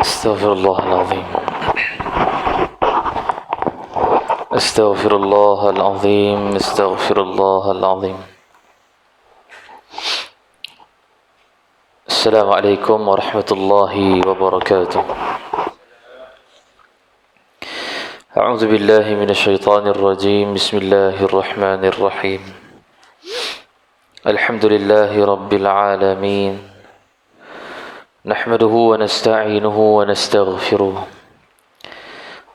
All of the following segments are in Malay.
استغفر الله العظيم استغفر الله العظيم استغفر الله العظيم. السلام عليكم ورحمة الله وبركاته. أعوذ بالله من الشيطان الرجيم. بسم الله الرحمن الرحيم. الحمد لله رب العالمين. نحمده ونستعينه ونستغفره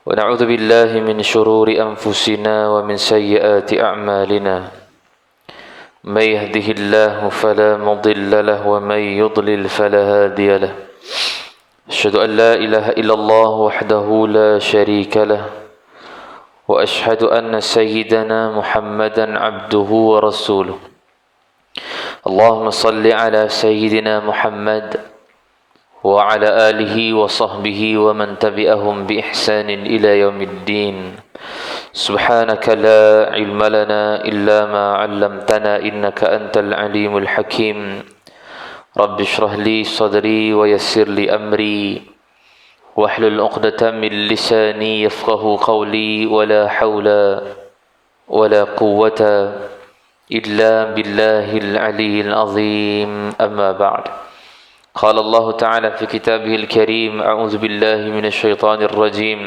ونعوذ بالله من شرور أنفسنا ومن سيئات أعمالنا. من يهده الله فلا مضل له ومن يضلل فلا هادي له. أشهد أن لا إله إلا الله وحده لا شريك له وأشهد أن سيدنا محمدا عبده ورسوله. اللهم صل على سيدنا محمد وعلى آله وصحبه ومن تبعهم بإحسان إلى يوم الدين. سبحانك لا علم لنا إلا ما علمتنا إنك أنت العليم الحكيم. رب اشرح لي صدري ويسر لي أمري واحلل عقدة من لساني يفقه قولي ولا حول ولا قوة إلا بالله العلي العظيم. أما بعد. قال الله تعالى في كتابه الكريم: أعوذ بالله من الشيطان الرجيم.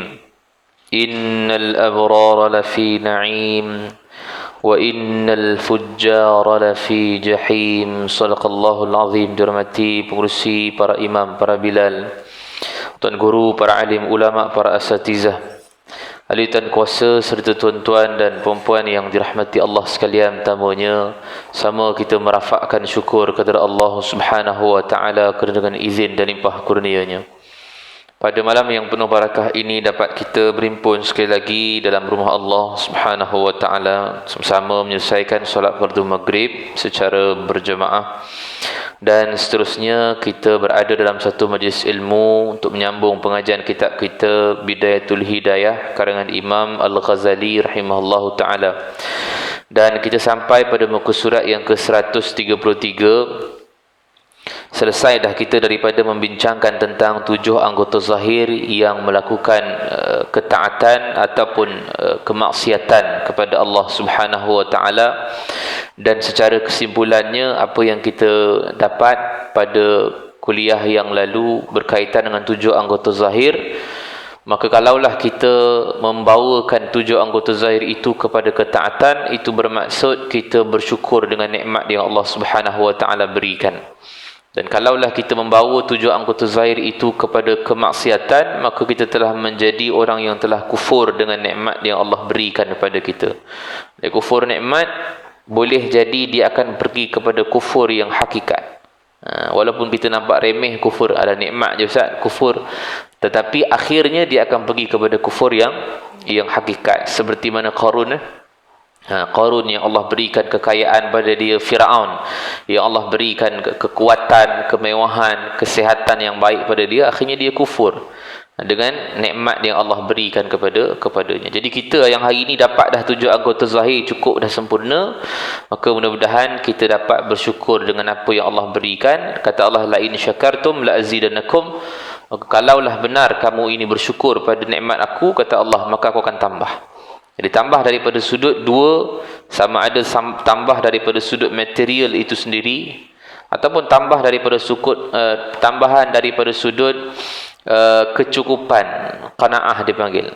إن الأبرار لفي نعيم وإن الفجار لفي جحيم. صدق الله العظيم. Dirahmati pengurusi, para imam, para bilal, tuan guru, para alim, ulama, para asatizah, ahli dan kuasa serta tuan-tuan dan puan-puan yang dirahmati Allah sekalian. Pertamanya, sama kita merafakkan syukur kepada Allah Subhanahu wa taala kerana dengan izin dan limpah kurnia-Nya. Pada malam yang penuh barakah ini dapat kita berhimpun sekali lagi dalam rumah Allah Subhanahu wa taala, sama-sama menyelesaikan solat fardu maghrib secara berjemaah, dan seterusnya kita berada dalam satu majlis ilmu untuk menyambung pengajian kitab kita Bidayatul Hidayah karangan Imam Al-Ghazali rahimahullahu taala. Dan kita sampai pada muka surat yang ke-133. Selesai dah kita daripada membincangkan tentang 7 anggota zahir yang melakukan ketaatan ataupun kemaksiatan kepada Allah Subhanahu wa taala. Dan secara kesimpulannya, apa yang kita dapat pada kuliah yang lalu berkaitan dengan 7 anggota zahir, maka kalaulah kita membawakan 7 anggota zahir itu kepada ketaatan, itu bermaksud kita bersyukur dengan nikmat yang Allah Subhanahu wa taala berikan. Dan kalaulah kita membawa 7 anggota zahir itu kepada kemaksiatan, maka kita telah menjadi orang yang telah kufur dengan nikmat yang Allah berikan kepada kita. Dan kufur nikmat boleh jadi dia akan pergi kepada kufur yang hakikat. Walaupun kita nampak remeh kufur, ada nikmat je Ustaz, kufur, tetapi akhirnya dia akan pergi kepada kufur yang hakikat. Seperti mana Qarun, Qarun yang Allah berikan kekayaan pada dia, Firaun yang Allah berikan kekuatan, kemewahan, kesihatan yang baik pada dia, akhirnya dia kufur dengan nikmat yang Allah berikan kepadanya. Jadi kita yang hari ini dapat dah 7 anggota zahir cukup dah sempurna, maka mudah-mudahan kita dapat bersyukur dengan apa yang Allah berikan. Kata Allah, la in syakartum la azidannakum. Maka kalaulah benar kamu ini bersyukur pada nikmat aku, kata Allah, maka aku akan tambah. Jadi tambah daripada sudut 2, sama ada tambah daripada sudut material itu sendiri, ataupun tambah daripada tambahan daripada sudut kecukupan, qanaah dipanggil,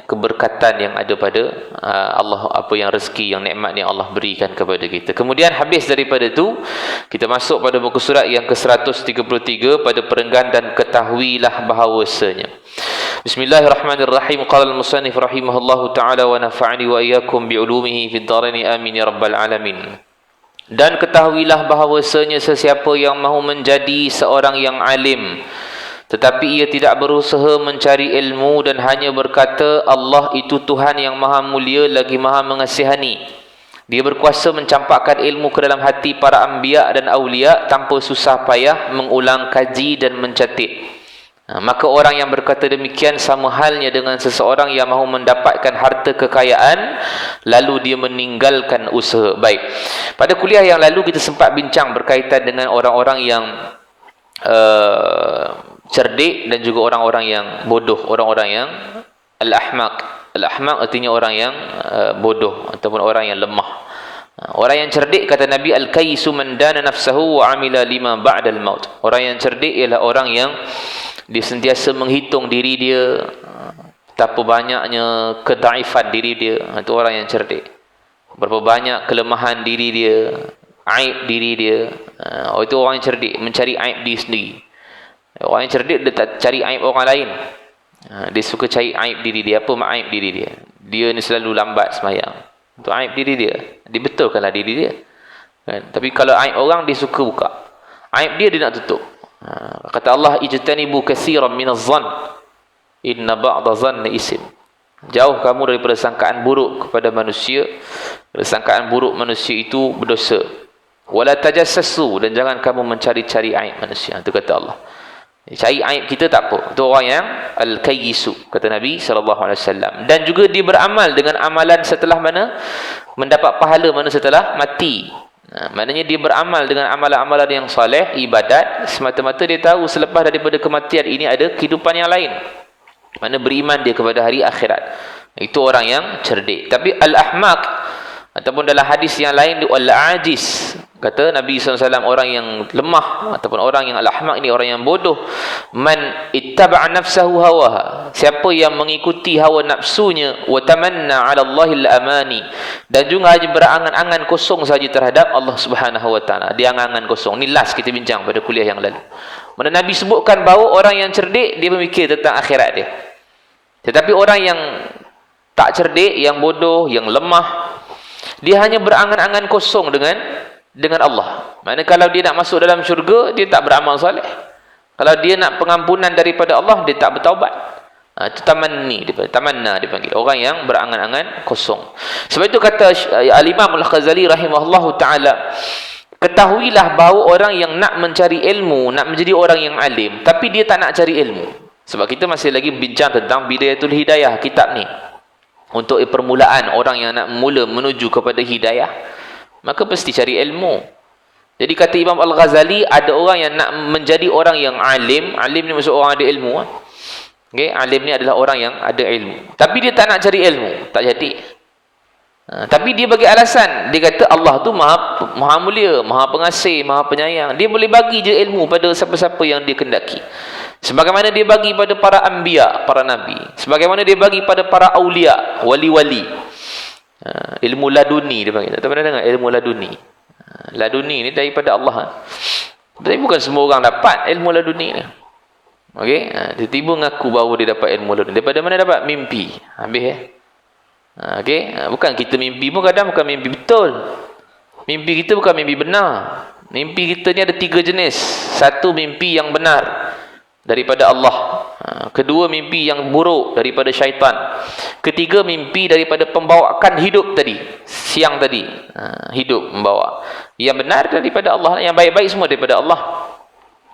keberkatan yang ada pada Allah, apa yang rezeki, yang nikmat yang Allah berikan kepada kita. Kemudian habis daripada itu, kita masuk pada muka surat yang ke-133 pada perenggan dan ketahuilah bahawasanya. Bismillahirrahmanirrahim. Qala al-musannif rahimahullahu ta'ala wa nafa'ani wa iyyakum bi'ulumihi fid dharaini amin ya rabbal alamin. Dan ketahuilah bahawasanya sesiapa yang mahu menjadi seorang yang alim, tetapi ia tidak berusaha mencari ilmu dan hanya berkata Allah itu Tuhan yang maha mulia lagi maha mengasihani, dia berkuasa mencampakkan ilmu ke dalam hati para anbiya dan awliya tanpa susah payah mengulang kaji dan mencatat. Maka orang yang berkata demikian sama halnya dengan seseorang yang mahu mendapatkan harta kekayaan lalu dia meninggalkan usaha. Baik, pada kuliah yang lalu kita sempat bincang berkaitan dengan orang-orang yang cerdik dan juga orang-orang yang bodoh, orang-orang yang al-ahmaq. Al-ahmaq artinya orang yang bodoh ataupun orang yang lemah. Orang yang cerdik, kata Nabi, al-kayyisu man dana nafsahu wa amila lima ba'dal maut. Orang yang cerdik ialah orang yang dia sentiasa menghitung diri dia, betapa banyaknya kedaifan diri dia. Itu orang yang cerdik. Berapa banyak kelemahan diri dia, aib diri dia. Itu orang yang cerdik, mencari aib diri sendiri. Orang yang cerdik dia tak cari aib orang lain. Dia suka cari aib diri dia. Apa aib diri dia? Dia ni selalu lambat sembahyang. Itu aib diri dia. Dibetulkanlah diri dia. Kan? Tapi kalau aib orang, dia suka buka. Aib dia nak tutup. Kata Allah, ijtanibu katsiran minaz-zann inna ba'da zanni isim. Jauh kamu daripada sangkaan buruk kepada manusia. Sangkaan buruk manusia itu berdosa. Wala tajassasu, dan jangan kamu mencari-cari aib manusia. Itu kata Allah. Cari aib kita tak apa. Itu orang yang al-kayyisu, kata Nabi SAW. Dan juga dia beramal dengan amalan setelah mana? Mendapat pahala mana setelah mati. Maknanya dia beramal dengan amalan-amalan yang soleh, ibadat, semata-mata dia tahu selepas daripada kematian ini ada kehidupan yang lain. Mana beriman dia kepada hari akhirat. Itu orang yang cerdik. Tapi al-ahmaq, ataupun dalam hadis yang lain, al-ajiz, kata Nabi SAW, orang yang lemah ataupun orang yang al-ahmaq ini orang yang bodoh. Man ittaba'a nafsahu hawaha, siapa yang mengikuti hawa nafsunya, wa tamanna 'ala Allahil amani, dan juga hanya berangan-angan kosong saja terhadap Allah Subhanahu wa taala. Dia angan-angan kosong. Ni last kita bincang pada kuliah yang lalu. Mana Nabi sebutkan bahawa orang yang cerdik dia memikir tentang akhirat dia. Tetapi orang yang tak cerdik, yang bodoh, yang lemah, dia hanya berangan-angan kosong dengan Allah. Maksudnya kalau dia nak masuk dalam syurga, dia tak beramal soleh. Kalau dia nak pengampunan daripada Allah, dia tak bertaubat. Itu tamanna dipanggil. Orang yang berangan-angan kosong. Sebab itu kata Al-Imam Al-Ghazali rahimahullahu ta'ala, ketahuilah bahawa orang yang nak mencari ilmu, nak menjadi orang yang alim, tapi dia tak nak cari ilmu. Sebab kita masih lagi bincang tentang Bidayatul Hidayah, kitab ni. Untuk permulaan orang yang nak mula menuju kepada hidayah, maka mesti cari ilmu. Jadi kata Imam Al-Ghazali, ada orang yang nak menjadi orang yang alim. Alim ni maksud orang ada ilmu. Okay? Alim ni adalah orang yang ada ilmu. Tapi dia tak nak cari ilmu, tak jadi. Tapi dia bagi alasan. Dia kata Allah tu maha mulia, maha pengasih, maha penyayang. Dia boleh bagi je ilmu pada siapa-siapa yang dia kendaki. Sebagaimana dia bagi pada para anbiya, para nabi. Sebagaimana dia bagi pada para awliya, wali-wali. Ilmu laduni dia panggil. Tak pernah dengar ilmu laduni? Laduni ni daripada Allah. Tapi bukan semua orang dapat ilmu laduni ni. Okey, tiba-tiba ngaku bahawa dia dapat ilmu laduni. Daripada mana dapat? Mimpi. Habis okey, bukan kita mimpi pun kadang bukan mimpi betul. Mimpi kita bukan mimpi benar. Mimpi kita ni ada 3 jenis. Satu, mimpi yang benar daripada Allah. Kedua, mimpi yang buruk daripada syaitan. Ketiga, mimpi daripada pembawaan hidup tadi, siang tadi. Hidup membawa. Yang benar daripada Allah, yang baik-baik semua daripada Allah.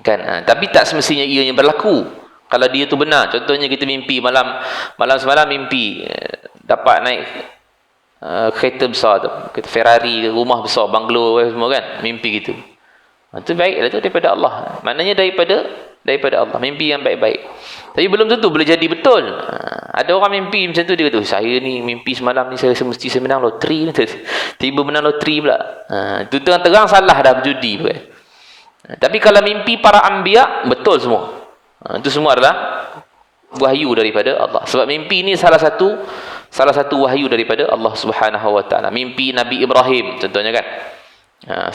Kan? Tapi tak semestinya ianya berlaku. Kalau dia tu benar, contohnya kita mimpi malam semalam mimpi dapat naik kereta besar tu, kereta Ferrari, rumah besar, banglo semua kan, mimpi gitu. Itu baiklah, tu daripada Allah. Maknanya daripada Allah, mimpi yang baik-baik. Tapi belum tentu boleh jadi betul. Ada orang mimpi macam tu, dia kata, saya ni mimpi semalam ni saya mesti saya menang loteri, tiba menang loteri pula. Itu terang-terang salah dah, berjudi pun. Tapi kalau mimpi para anbiya, betul semua. Itu semua adalah wahyu daripada Allah. Sebab mimpi ni salah satu wahyu daripada Allah Subhanahu wa taala. Mimpi Nabi Ibrahim contohnya kan.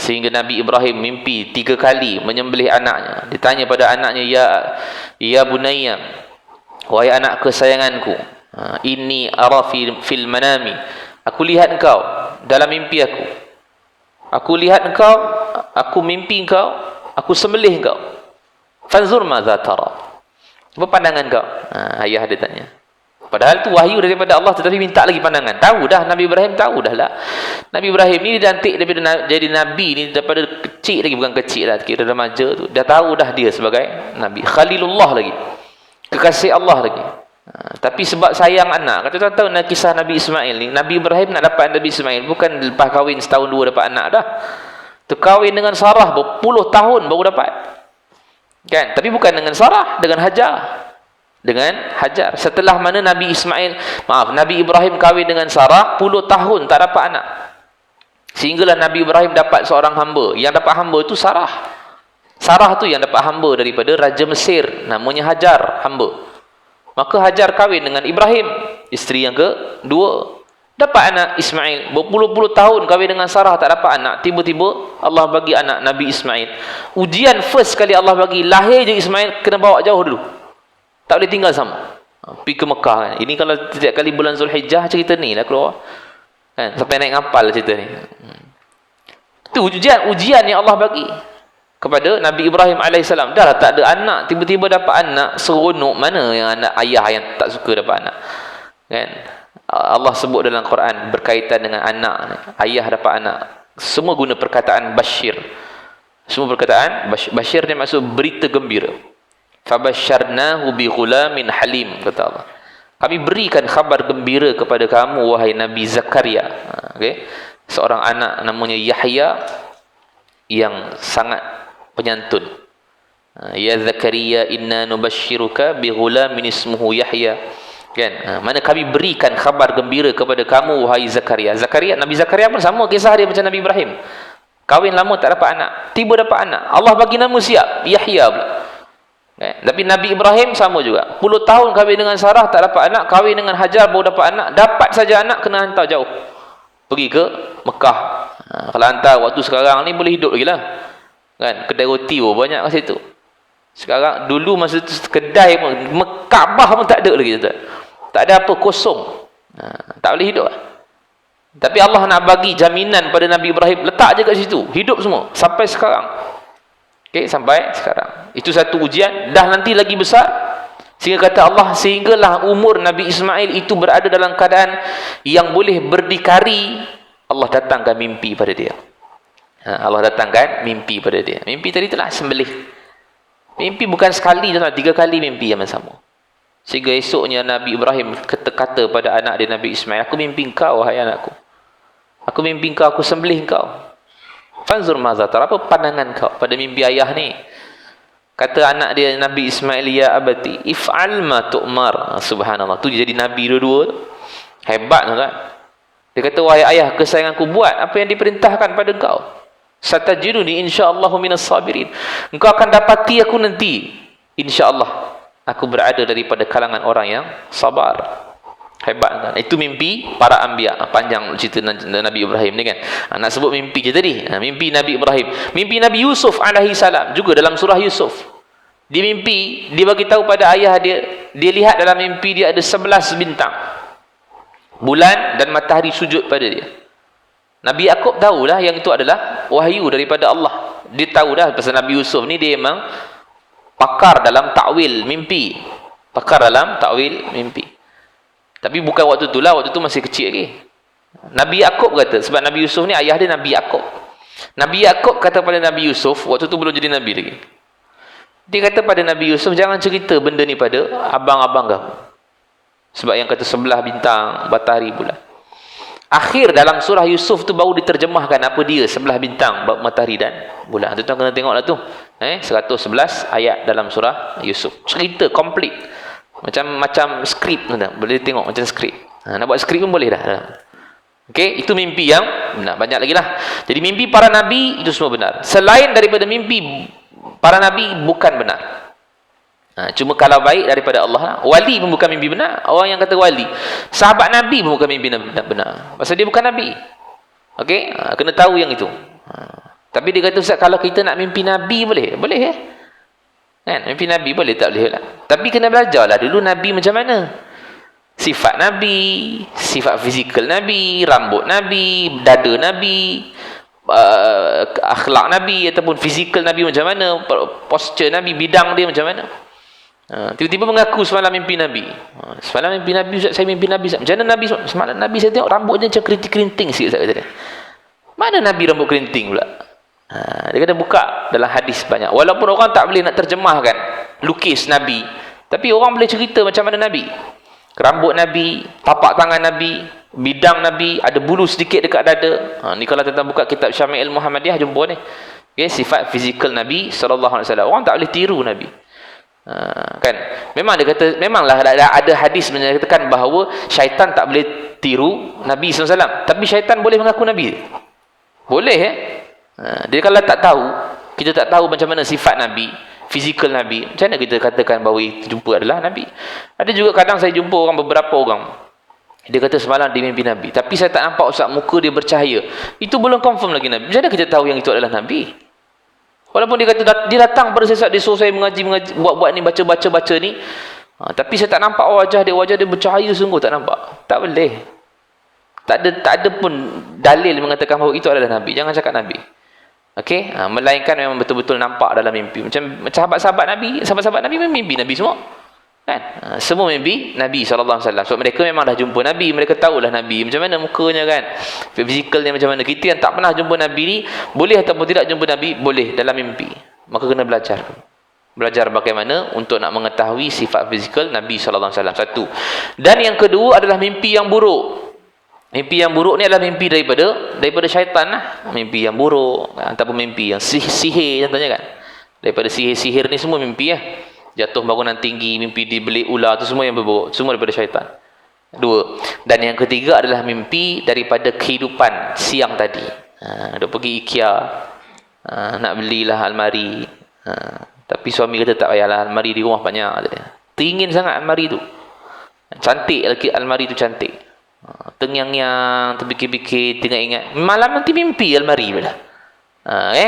Sehingga Nabi Ibrahim mimpi 3 kali menyembelih anaknya. Ditanya pada anaknya, ya bunayya, wahai anak kesayanganku, inni ara fil manami, aku lihat engkau dalam mimpi aku. Aku lihat engkau, aku mimpi engkau, aku sembelih engkau. Fanzur madza tara. Apa pandangan kau? Ayah dia tanya. Padahal tu wahyu daripada Allah, tetapi minta lagi pandangan. Tahu dah Nabi Ibrahim, tahu dah lah. Nabi Ibrahim ni dilantik daripada jadi nabi ni daripada kecil lagi, bukan kecil lah, kira remaja tu. Dah tahu dah dia sebagai nabi. Khalilullah lagi. Kekasih Allah lagi. Tapi sebab sayang anak. Kata tahu nak kisah Nabi Ismail ni, Nabi Ibrahim nak dapat Nabi Ismail bukan lepas kahwin setahun 2 dapat anak dah. Tu kahwin dengan Sarah berpuluh tahun baru dapat. Kan? Tapi bukan dengan Sarah, dengan Hajar. Dengan Hajar. Setelah mana Nabi Ibrahim kahwin dengan Sarah, puluh tahun tak dapat anak. Sehinggalah Nabi Ibrahim dapat seorang hamba. Yang dapat hamba itu Sarah. Sarah tu yang dapat hamba daripada Raja Mesir. Namanya Hajar, hamba. Maka Hajar kahwin dengan Ibrahim, isteri yang kedua. Dapat anak Ismail. Berpuluh-puluh tahun kahwin dengan Sarah tak dapat anak. Tiba-tiba Allah bagi anak Nabi Ismail. Ujian first kali Allah bagi, lahir je Ismail, kena bawa jauh dulu. Tak boleh tinggal sama. Pergi ke Mekah kan. Ini kalau setiap kali bulan Zulhijjah cerita ni lah keluar. Kan? Sampai naik ngapal cerita ni. Itu ujian yang Allah bagi kepada Nabi Ibrahim AS. Dah lah tak ada anak, tiba-tiba dapat anak, seronok mana yang anak ayah yang tak suka dapat anak. Kan? Allah sebut dalam Quran berkaitan dengan anak ni. Ayah dapat anak. Semua guna perkataan Bashir. Semua perkataan Bashir ni maksud berita gembira. Fabasyarnahu bi ghulamin halim, kata Allah. Kami berikan khabar gembira kepada kamu wahai Nabi Zakaria. Okey. Seorang anak namanya Yahya yang sangat penyantun. Ya Zakaria inna nubashshiruka bi ghulamin ismuhu Yahya. Kan? Mana kami berikan khabar gembira kepada kamu wahai Zakaria. Nabi Zakaria pun sama kisah dia macam Nabi Ibrahim. Kahwin lama tak dapat anak, tiba dapat anak. Allah bagi nama siap, Yahya pula. Kan? Tapi Nabi Ibrahim sama juga. Puluh tahun kahwin dengan Sarah tak dapat anak, kahwin dengan Hajar baru dapat anak. Dapat saja anak kena hantar jauh. Pergi ke Mekah. Kalau hantar waktu sekarang ni boleh hidup lagi lah. Kan? Kedai roti pun banyak kat situ. Sekarang dulu masa tu kedai pun, Kaabah pun tak ada lagi. Tak ada apa, kosong. Tak boleh hidup. Tapi Allah nak bagi jaminan pada Nabi Ibrahim, letak je kat situ, hidup semua sampai sekarang. Okey, sampai sekarang. Itu satu ujian. Dah nanti lagi besar, sehingga kata Allah, sehinggalah umur Nabi Ismail itu berada dalam keadaan yang boleh berdikari, Allah datangkan mimpi pada dia. Allah datangkan mimpi pada dia. Mimpi tadi itulah sembelih. Mimpi bukan sekali, 3 kali mimpi yang sama. Sehingga esoknya Nabi Ibrahim kata pada anak dia Nabi Ismail, aku mimpi engkau wahai anakku. Aku mimpi engkau, aku sembelih engkau. Fanzur maza tara, apa pandangan kau pada mimpi ayah ni? Kata anak dia Nabi Ismail, ya abati if'al ma tu'mar. Subhanallah, tu jadi nabi dua-dua. Hebat tuan. Dia kata, wahai ayah kesayanganku, buat apa yang diperintahkan pada engkau. Satajiduni insyaallah minas sabirin. Engkau akan dapati aku nanti, insyaallah aku berada daripada kalangan orang yang sabar. Hebat kan? Itu mimpi para anbiya. Panjang cerita Nabi Ibrahim ni kan. Nak sebut mimpi je tadi. Mimpi Nabi Ibrahim. Mimpi Nabi Yusuf alaihi salam juga dalam surah Yusuf. Dia mimpi, dia bagi tahu pada ayah dia, dia lihat dalam mimpi dia ada 11 bintang. Bulan dan matahari sujud pada dia. Nabi Yaqub tahulah yang itu adalah wahyu daripada Allah. Dia tahu dah pasal Nabi Yusuf ni dia memang pakar dalam takwil mimpi. Pakar dalam takwil mimpi. Tapi bukan waktu itulah, waktu tu masih kecil lagi. Nabi Yaqub kata, sebab Nabi Yusuf ni ayah dia Nabi Yaqub. Nabi Yaqub kata pada Nabi Yusuf, waktu tu belum jadi Nabi lagi. Dia kata pada Nabi Yusuf, jangan cerita benda ni pada abang-abang kamu. Sebab yang kata 11 bintang, matahari, bulan. Akhir dalam surah Yusuf tu baru diterjemahkan apa dia 11 bintang, matahari dan bulan. Tuan-tuan kena tengoklah tu. 111 ayat dalam surah Yusuf. Cerita komplit. Macam skrip, boleh tengok macam skrip. Nak buat skrip pun boleh dah. Okey, itu mimpi yang benar. Banyak lagi lah. Jadi mimpi para nabi itu semua benar. Selain daripada mimpi para nabi bukan benar. Cuma kalau baik daripada Allah, wali pun bukan mimpi benar. Orang yang kata wali, sahabat nabi pun bukan mimpi benar. Pasal dia bukan nabi. Okey, kena tahu yang itu. Tapi dia kata, Ustaz, kalau kita nak mimpi nabi boleh? Boleh kan? Mimpi nabi boleh tak boleh lah. Tapi kena belajarlah dulu nabi macam mana. Sifat nabi, sifat fizikal nabi, rambut nabi, dada nabi, akhlak nabi ataupun fizikal nabi macam mana, posture nabi, bidang dia macam mana. Tiba-tiba mengaku semalam mimpi nabi. Semalam mimpi nabi, Ustaz, saya mimpi nabi. Macam mana nabi? Semalam nabi saya tengok rambutnya macam kerinting-kerinting sikit, Ustaz kata dia. Mana nabi rambut kerinting pula? Dia kata buka dalam hadis banyak. Walaupun orang tak boleh nak terjemahkan lukis nabi, tapi orang boleh cerita macam mana nabi. Rambut nabi, tapak tangan nabi, bidang nabi, ada bulu sedikit dekat dada. Ni kalau tuan-tuan buka kitab Syama'il Muhammadiyah jumpa ni. Okay, sifat fizikal Nabi sallallahu alaihi wasallam. Orang tak boleh tiru Nabi. Kan? Memang dia kata, memanglah ada hadis menyatakan bahawa syaitan tak boleh tiru Nabi sallallahu alaihi wasallam. Tapi syaitan boleh mengaku Nabi. Boleh dia kalau tak tahu, kita tak tahu macam mana sifat Nabi, fizikal Nabi, macam mana kita katakan bahawa itu jumpa adalah Nabi? Ada juga kadang saya jumpa beberapa orang, dia kata semalam dia mimpi Nabi, tapi saya tak nampak Ustaz, muka dia bercahaya. Itu belum confirm lagi Nabi. Macam mana kita tahu yang itu adalah Nabi? Walaupun dia kata dia datang pada saya, dia suruh saya mengaji buat ni, baca ni, tapi saya tak nampak wajah dia bercahaya sungguh, tak nampak. Tak boleh. Tak ada pun dalil mengatakan bahawa itu adalah Nabi. Jangan cakap Nabi. Okey, melainkan memang betul-betul nampak dalam mimpi. Macam sahabat-sahabat Nabi mimpi Nabi semua. Kan? Semua mimpi Nabi sallallahu alaihi wasallam. Sebab mereka memang dah jumpa Nabi, mereka tahulah Nabi macam mana mukanya kan. Fizikalnya macam mana. Kita yang tak pernah jumpa Nabi ni, boleh ataupun tidak jumpa Nabi, boleh dalam mimpi. Maka kena belajar. Belajar bagaimana untuk nak mengetahui sifat fizikal Nabi sallallahu alaihi wasallam. Satu. Dan yang kedua adalah mimpi yang buruk. Mimpi yang buruk ni adalah mimpi daripada syaitan lah. Mimpi yang buruk ataupun mimpi yang sihir contohnya kan. Daripada sihir ni semua mimpi lah. Jatuh bangunan tinggi, mimpi dibeli ular, tu semua yang buruk, semua daripada syaitan. Dua. Dan yang ketiga adalah mimpi daripada kehidupan siang tadi. Dia pergi IKEA, nak belilah almari, tapi suami kata tak payahlah, almari di rumah banyak. Teringin sangat almari tu. Cantik lagi almari tu, cantik. Tengyang-yang, terfikir-fikir, tengah ingat. Malam nanti mimpi almari pula.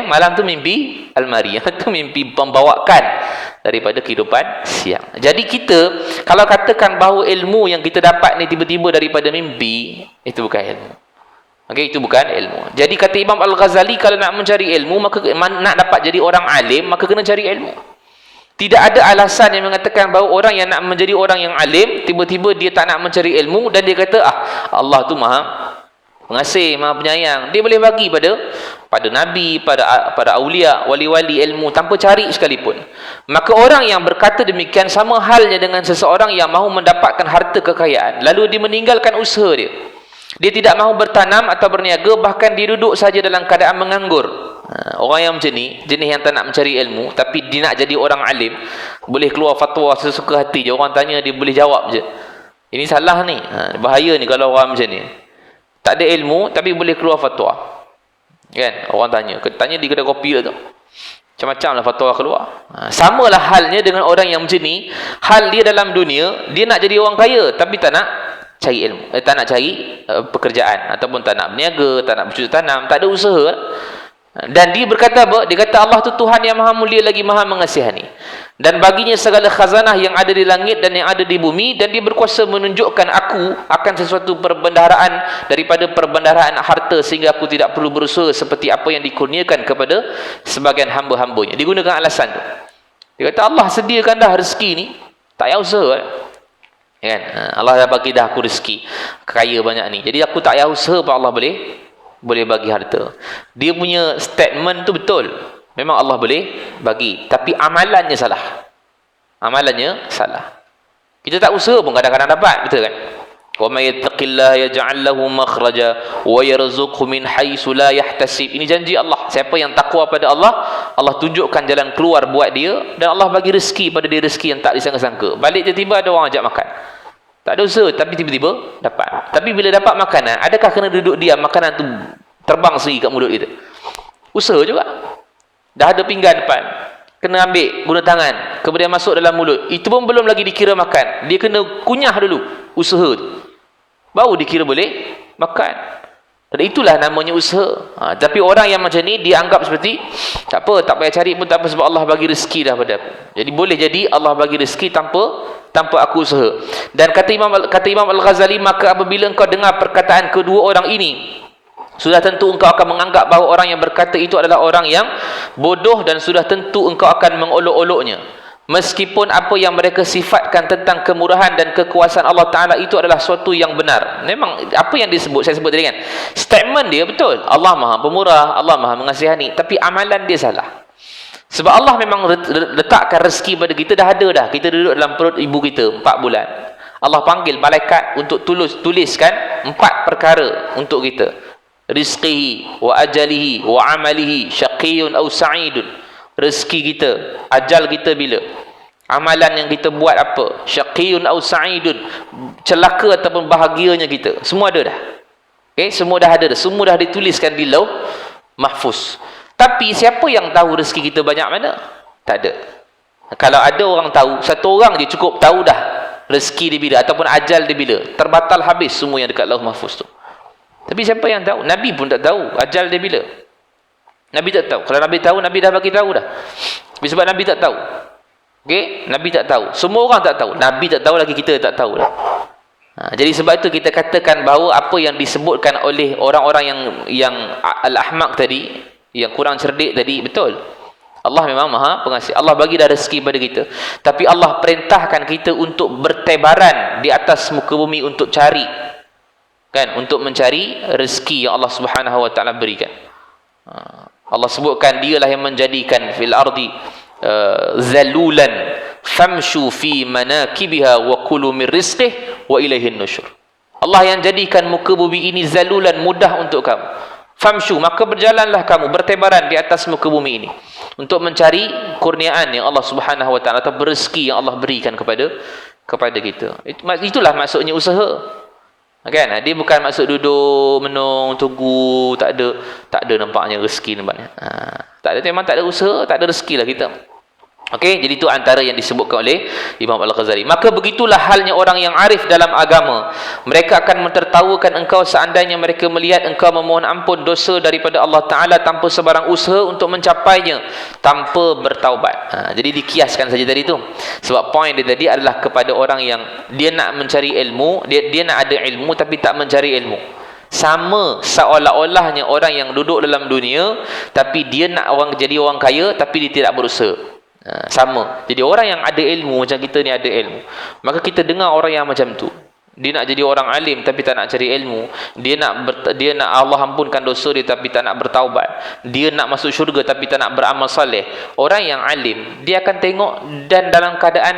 Malam tu mimpi almari. Itu mimpi pembawakan daripada kehidupan siang. Jadi kita, kalau katakan bahawa ilmu yang kita dapat ni tiba-tiba daripada mimpi, itu bukan ilmu. Okey, itu bukan ilmu. Jadi kata Imam Al-Ghazali, kalau nak mencari ilmu, maka nak dapat jadi orang alim, maka kena cari ilmu. Tidak ada alasan yang mengatakan bahawa orang yang nak menjadi orang yang alim, tiba-tiba dia tak nak mencari ilmu dan dia kata, Allah tu maha pengasih, maha penyayang. Dia boleh bagi pada Nabi, pada awliya, wali-wali ilmu tanpa cari sekalipun. Maka orang yang berkata demikian sama halnya dengan seseorang yang mahu mendapatkan harta kekayaan, lalu dia meninggalkan usaha dia. Dia tidak mahu bertanam atau berniaga, bahkan dia duduk saja dalam keadaan menganggur. Orang yang macam ni, jenis yang tak nak mencari ilmu, tapi dia nak jadi orang alim, boleh keluar fatwa sesuka hati je. Orang tanya, dia boleh jawab je. Ini salah ni. Bahaya ni kalau orang macam ni. Tak ada ilmu, tapi boleh keluar fatwa. Kan? Orang tanya di kedai kopi lah tu. Macam-macam lah fatwa keluar. Samalah halnya dengan orang yang macam ni. Hal dia dalam dunia, dia nak jadi orang kaya, tapi tak nak cari ilmu. Tak nak cari pekerjaan. Ataupun tak nak berniaga, tak nak bercocok tanam, tak ada usaha. Dan dia berkata apa? Dia kata Allah tu Tuhan yang maha mulia lagi maha mengasihani. Dan baginya segala khazanah yang ada di langit dan yang ada di bumi. Dan dia berkuasa menunjukkan aku akan sesuatu perbendaharaan daripada perbendaharaan harta, sehingga aku tidak perlu berusaha seperti apa yang dikurniakan kepada sebagian hamba-hambanya. Digunakan alasan tu. Dia kata Allah sediakan dah rezeki ni, tak payah usaha. Kan? Allah dah bagi dah aku rezeki kaya banyak ni, jadi aku tak payah usaha pun Allah boleh bagi harta. Dia punya statement tu betul, memang Allah boleh bagi, tapi amalannya salah. Amalannya salah. Kita tak usaha pun kadang-kadang dapat, betul kan? Wa may yattaqillaha yaj'al lahu makhraja wa yarzuqhu min haitsu la yahtasib. Ini janji Allah. Siapa yang takwa pada Allah, Allah tunjukkan jalan keluar buat dia, dan Allah bagi rezeki pada dia, rezeki yang tak disangka-sangka. Balik tiba-tiba ada orang ajak makan. Tak ada usaha, tapi tiba-tiba dapat. Tapi bila dapat makanan, adakah kena duduk diam, makanan tu terbang sendiri kat mulut kita? Usaha juga. Dah ada pinggan depan, kena ambil guna tangan, kemudian masuk dalam mulut. Itu pun belum lagi dikira makan. Dia kena kunyah dulu, usaha tu, baru dikira boleh makan. Dan itulah namanya usaha. Tapi orang yang macam ni, dia anggap seperti tak apa, tak payah cari pun tak apa, sebab Allah bagi rezeki dah pada aku. Jadi boleh jadi Allah bagi rezeki tanpa aku usaha. Dan kata Imam Al-Ghazali, maka apabila engkau dengar perkataan kedua orang ini, sudah tentu engkau akan menganggap bahawa orang yang berkata itu adalah orang yang bodoh, dan sudah tentu engkau akan mengolok-oloknya. Meskipun apa yang mereka sifatkan tentang kemurahan dan kekuasaan Allah Ta'ala itu adalah sesuatu yang benar. Memang apa yang saya sebut tadi kan, statement dia betul, Allah maha pemurah, Allah maha mengasihani, tapi amalan dia salah. Sebab Allah memang letakkan rezeki pada kita, dah ada dah. Kita duduk dalam perut ibu kita 4 bulan. Allah panggil malaikat untuk tuliskan 4 perkara untuk kita. rizqihi wa ajalihi wa amalihi syaqiyun aw sa'idun. Rezeki kita, ajal kita bila, amalan yang kita buat apa, syaqiyun aw sa'idun, celaka ataupun bahagianya kita, semua ada dah. Okay? Semua dah ada dah. Semua dah dituliskan di Lauh Mahfuz. Tapi siapa yang tahu rezeki kita banyak mana? Tak ada. Kalau ada orang tahu, satu orang je cukup tahu dah rezeki dia bila ataupun ajal dia bila. Terbatal habis semua yang dekat Lauh Mahfuz tu. Tapi siapa yang tahu? Nabi pun tak tahu ajal dia bila. Nabi tak tahu. Kalau Nabi tahu, Nabi dah bagi tahu dah. Tapi sebab Nabi tak tahu. Okey, Nabi tak tahu. Semua orang tak tahu. Nabi tak tahu lagi, kita tak tahu dah. Jadi sebab itu kita katakan bahawa apa yang disebutkan oleh orang-orang yang al-ahmaq tadi, yang kurang cerdik tadi, betul. Allah memang Maha Pengasih. Allah bagi dah rezeki pada kita. Tapi Allah perintahkan kita untuk bertebaran di atas muka bumi untuk cari. Kan? Untuk mencari rezeki yang Allah Subhanahu Wa Taala berikan. Allah sebutkan dialah yang menjadikan fil ardi zalulan famshu fi manakibiha wa kulu min rizqih wa ilaihin nusyur. Allah yang jadikan muka bumi ini zalulan, mudah untuk kamu. Famshu, maka berjalanlah kamu, bertebaran di atas muka bumi ini untuk mencari kurniaan yang Allah Subhanahu Wa Taala atau rezeki yang Allah berikan kepada kita. Itulah maksudnya usaha. Kan? Dia bukan maksud duduk menung tunggu, tak ada nampaknya rezeki nampaknya. Tak ada, memang tak ada usaha, tak ada rezeki lah kita. Okey, jadi itu antara yang disebutkan oleh Imam Al-Ghazali. Maka begitulah halnya orang yang arif dalam agama. Mereka akan mentertawakan engkau seandainya mereka melihat engkau memohon ampun dosa daripada Allah Ta'ala tanpa sebarang usaha untuk mencapainya, tanpa bertaubat. Jadi dikiaskan saja dari itu. Sebab poin dia tadi adalah kepada orang yang dia nak mencari ilmu, dia nak ada ilmu tapi tak mencari ilmu. Sama seolah-olahnya orang yang duduk dalam dunia tapi dia nak jadi orang kaya tapi dia tidak berusaha. Sama. Jadi orang yang ada ilmu macam kita ni ada ilmu, maka kita dengar orang yang macam tu, dia nak jadi orang alim tapi tak nak cari ilmu, dia nak Allah ampunkan dosa dia tapi tak nak bertaubat, dia nak masuk syurga tapi tak nak beramal soleh. Orang yang alim dia akan tengok dan dalam keadaan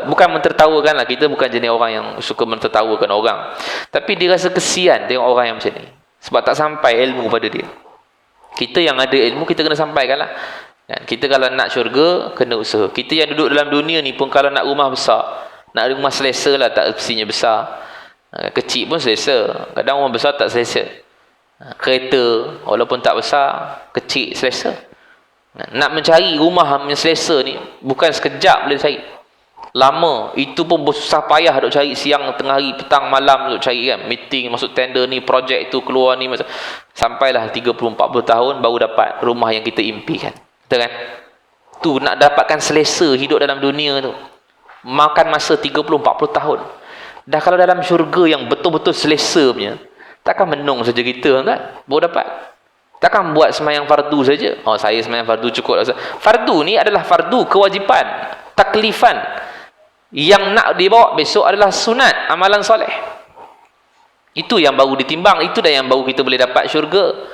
bukan mentertawakan lah, kita bukan jenis orang yang suka mentertawakan orang, tapi dia rasa kesian tengok orang yang macam ni sebab tak sampai ilmu pada dia. Kita yang ada ilmu kita kena sampaikan lah. Kita kalau nak syurga, kena usaha. Kita yang duduk dalam dunia ni pun kalau nak rumah besar, nak rumah selesa lah, tak mestinya besar. Kecil pun selesa. Kadang rumah besar tak selesa. Kereta, walaupun tak besar, kecil selesa. Nak mencari rumah yang selesa ni, bukan sekejap boleh cari. Lama. Itu pun susah payah duk cari, siang, tengah hari, petang, malam duk cari kan. Meeting, masuk tender ni, projek tu keluar ni. Sampailah 30-40 tahun baru dapat rumah yang kita impikan. Betul kan? Tu nak dapatkan selesa hidup dalam dunia tu, makan masa 30-40 tahun. Dah kalau dalam syurga yang betul-betul selesa punya, takkan menung saja kita kan? Baru dapat. Takkan buat sembahyang fardu saja. Oh, saya sembahyang fardu cukup lah. Fardu ni adalah fardu kewajipan, taklifan. Yang nak dibawa besok adalah sunat, amalan soleh. Itu yang baru ditimbang, itu dah yang baru kita boleh dapat syurga.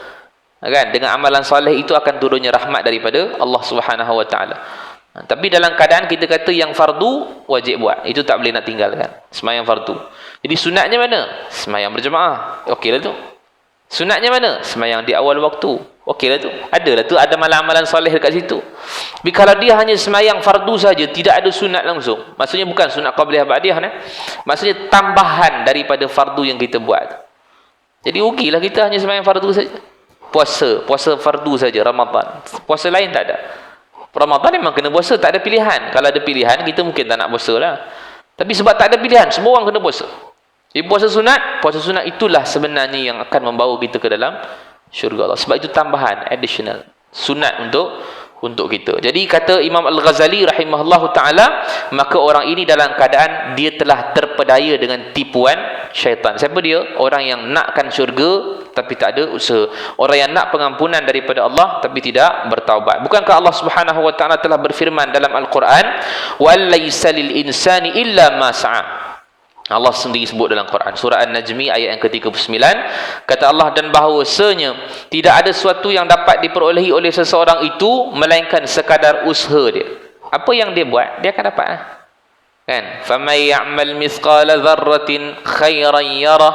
Kan? Dengan amalan soleh itu akan turunnya rahmat daripada Allah Subhanahu Wa Taala. Tapi dalam keadaan kita kata yang fardu wajib buat, itu tak boleh nak tinggalkan. Sembahyang fardu. Jadi sunatnya mana? Sembahyang berjemaah. Okeylah tu. Sunatnya mana? Sembahyang di awal waktu. Okeylah tu. Adalah tu, ada amalan-amalan soleh dekat situ. Tapi kalau dia hanya sembahyang fardu saja, tidak ada sunat langsung. Maksudnya bukan sunat qabliyah ba'diyah Maksudnya tambahan daripada fardu yang kita buat. Jadi rugilah kita hanya sembahyang fardu saja. Puasa fardu saja Ramadan. Puasa lain tak ada. Ramadan memang kena puasa, tak ada pilihan. Kalau ada pilihan kita mungkin tak nak puasa lah. Tapi sebab tak ada pilihan, semua orang kena puasa. Jadi puasa sunat itulah sebenarnya yang akan membawa kita ke dalam syurga Allah. Sebab itu tambahan, additional, sunat untuk kita. Jadi kata Imam Al-Ghazali rahimahullahu ta'ala, maka orang ini dalam keadaan dia telah terpedaya dengan tipuan syaitan. Siapa dia? Orang yang nakkan syurga tapi tak ada usaha. Orang yang nak pengampunan daripada Allah tapi tidak bertaubat. Bukankah Allah Subhanahu Wa Ta'ala telah berfirman dalam Al-Quran, wa laysa lil insani illa ma sa'a. Allah sendiri sebut dalam Quran surah An-Najmi ayat yang ke-39, kata Allah, dan bahawasanya tidak ada sesuatu yang dapat diperolehi oleh seseorang itu melainkan sekadar usaha dia. Apa yang dia buat, dia akan dapat kan? Faman ya'mal mithqala dzarratin khairan yarah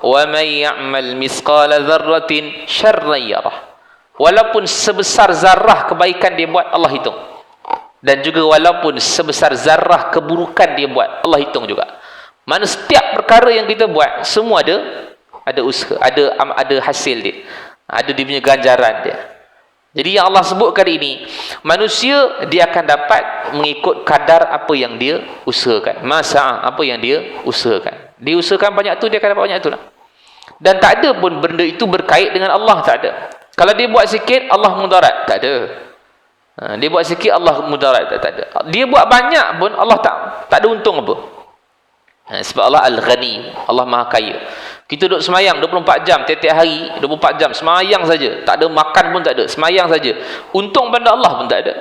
wa may ya'mal misqala dzarratin syarran yarah. Walaupun sebesar zarah kebaikan dia buat, Allah hitung. Dan juga walaupun sebesar zarah keburukan dia buat, Allah hitung juga. Mana setiap perkara yang kita buat, semua ada usaha, ada hasil dia. Ada dia punya ganjaran dia. Jadi yang Allah sebutkan ini, manusia dia akan dapat mengikut kadar apa yang dia usahakan. Masa apa yang dia usahakan. Dia usahakan banyak tu, dia akan dapat banyak tu lah. Dan tak ada pun benda itu berkait dengan Allah, tak ada. Kalau dia buat sikit, Allah mudarat, tak ada. Dia buat sikit, Allah mudarat, tak ada. Dia buat banyak pun, Allah tak ada untung apa. Sebab Allah Al-Ghani, Allah Maha Kaya. Kita duduk semayang 24 jam tiap-tiap hari, 24 jam semayang saja, tak ada makan pun tak ada, semayang saja. Untung pada Allah pun tak ada.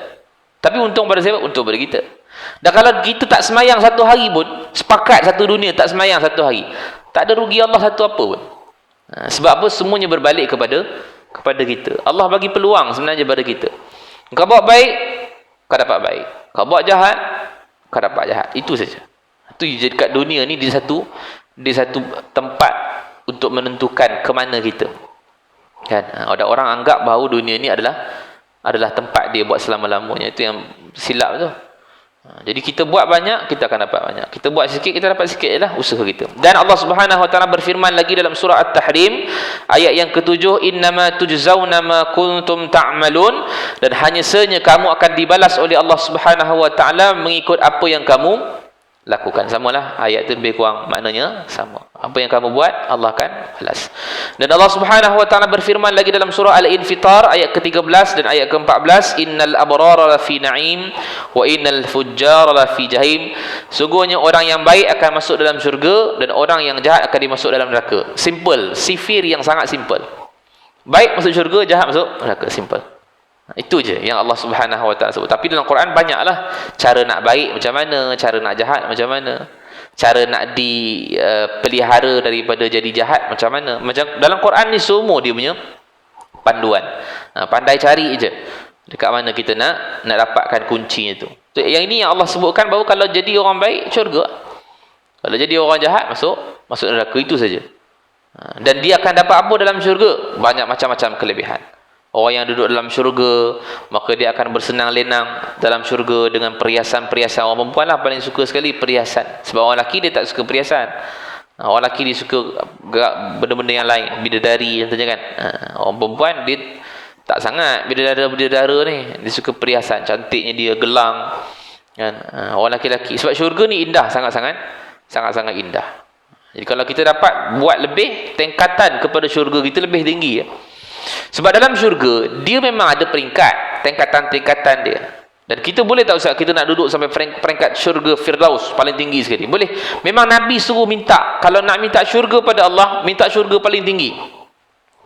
Tapi untung pada siapa? Untung pada kita. Dan kalau kita tak semayang satu hari pun, sepakat satu dunia tak semayang satu hari, tak ada rugi Allah satu apa pun. Sebab apa? Semuanya berbalik kepada kita. Allah bagi peluang sebenarnya pada kita. Kau buat baik, kau dapat baik. Kau buat jahat, kau dapat jahat. Itu saja. Itu jadi kat dunia ni dia satu tempat untuk menentukan ke mana kita. Kan? Ada orang anggap bahawa dunia ni adalah tempat dia buat selama-lamanya. Itu yang silap tu. Jadi kita buat banyak, kita akan dapat banyak. Kita buat sikit, kita dapat sikit jelah usaha kita. Dan Allah Subhanahu Wa Taala berfirman lagi dalam surah At-Tahrim ayat yang ke-7, innama tujzauna ma kuntum ta'malun, dan hanya sahaja kamu akan dibalas oleh Allah Subhanahu Wa Taala mengikut apa yang kamu lakukan. Samalah ayat itu lebih kurang maknanya sama. Apa yang kamu buat, Allah akan balas. Dan Allah Subhanahu Wa Taala berfirman lagi dalam surah Al-Infitar ayat ke-13 dan ayat ke-14, innal abrara lafi na'im wa innal fujjara lafi jahim. Sungguhnya orang yang baik akan masuk dalam syurga dan orang yang jahat akan dimasuk dalam neraka. Simple, sifir yang sangat simple. Baik masuk syurga, jahat masuk neraka, simple. Itu je yang Allah Subhanahu Wa Taala sebut. Tapi dalam Quran banyaklah cara nak baik macam mana, cara nak jahat macam mana, cara nak dipelihara daripada jadi jahat macam mana. Macam dalam Quran ni semua dia punya panduan. Pandai cari je dekat mana kita nak dapatkan kuncinya tu. So, yang ini yang Allah sebutkan bahawa kalau jadi orang baik syurga, kalau jadi orang jahat masuk neraka, itu saja. Dan dia akan dapat apa dalam syurga? Banyak macam-macam kelebihan. Orang yang duduk dalam syurga, maka dia akan bersenang lenang dalam syurga dengan perhiasan-perhiasan. Orang perempuan lah paling suka sekali perhiasan. Sebab orang lelaki dia tak suka perhiasan. Orang lelaki dia suka benda-benda yang lain, bidadari contohnya kan. Orang perempuan dia tak sangat bidadara ni, dia suka perhiasan, cantiknya dia, gelang kan. Orang lelaki-lelaki. Sebab syurga ni indah, sangat-sangat indah. Jadi kalau kita dapat buat lebih, tingkatan kepada syurga kita lebih tinggi ya. Sebab dalam syurga dia memang ada peringkat, tingkatan-tingkatan dia. Dan kita boleh tak usah kita nak duduk sampai peringkat syurga Firdaus paling tinggi sekali. Boleh. Memang Nabi suruh minta, kalau nak minta syurga pada Allah, minta syurga paling tinggi.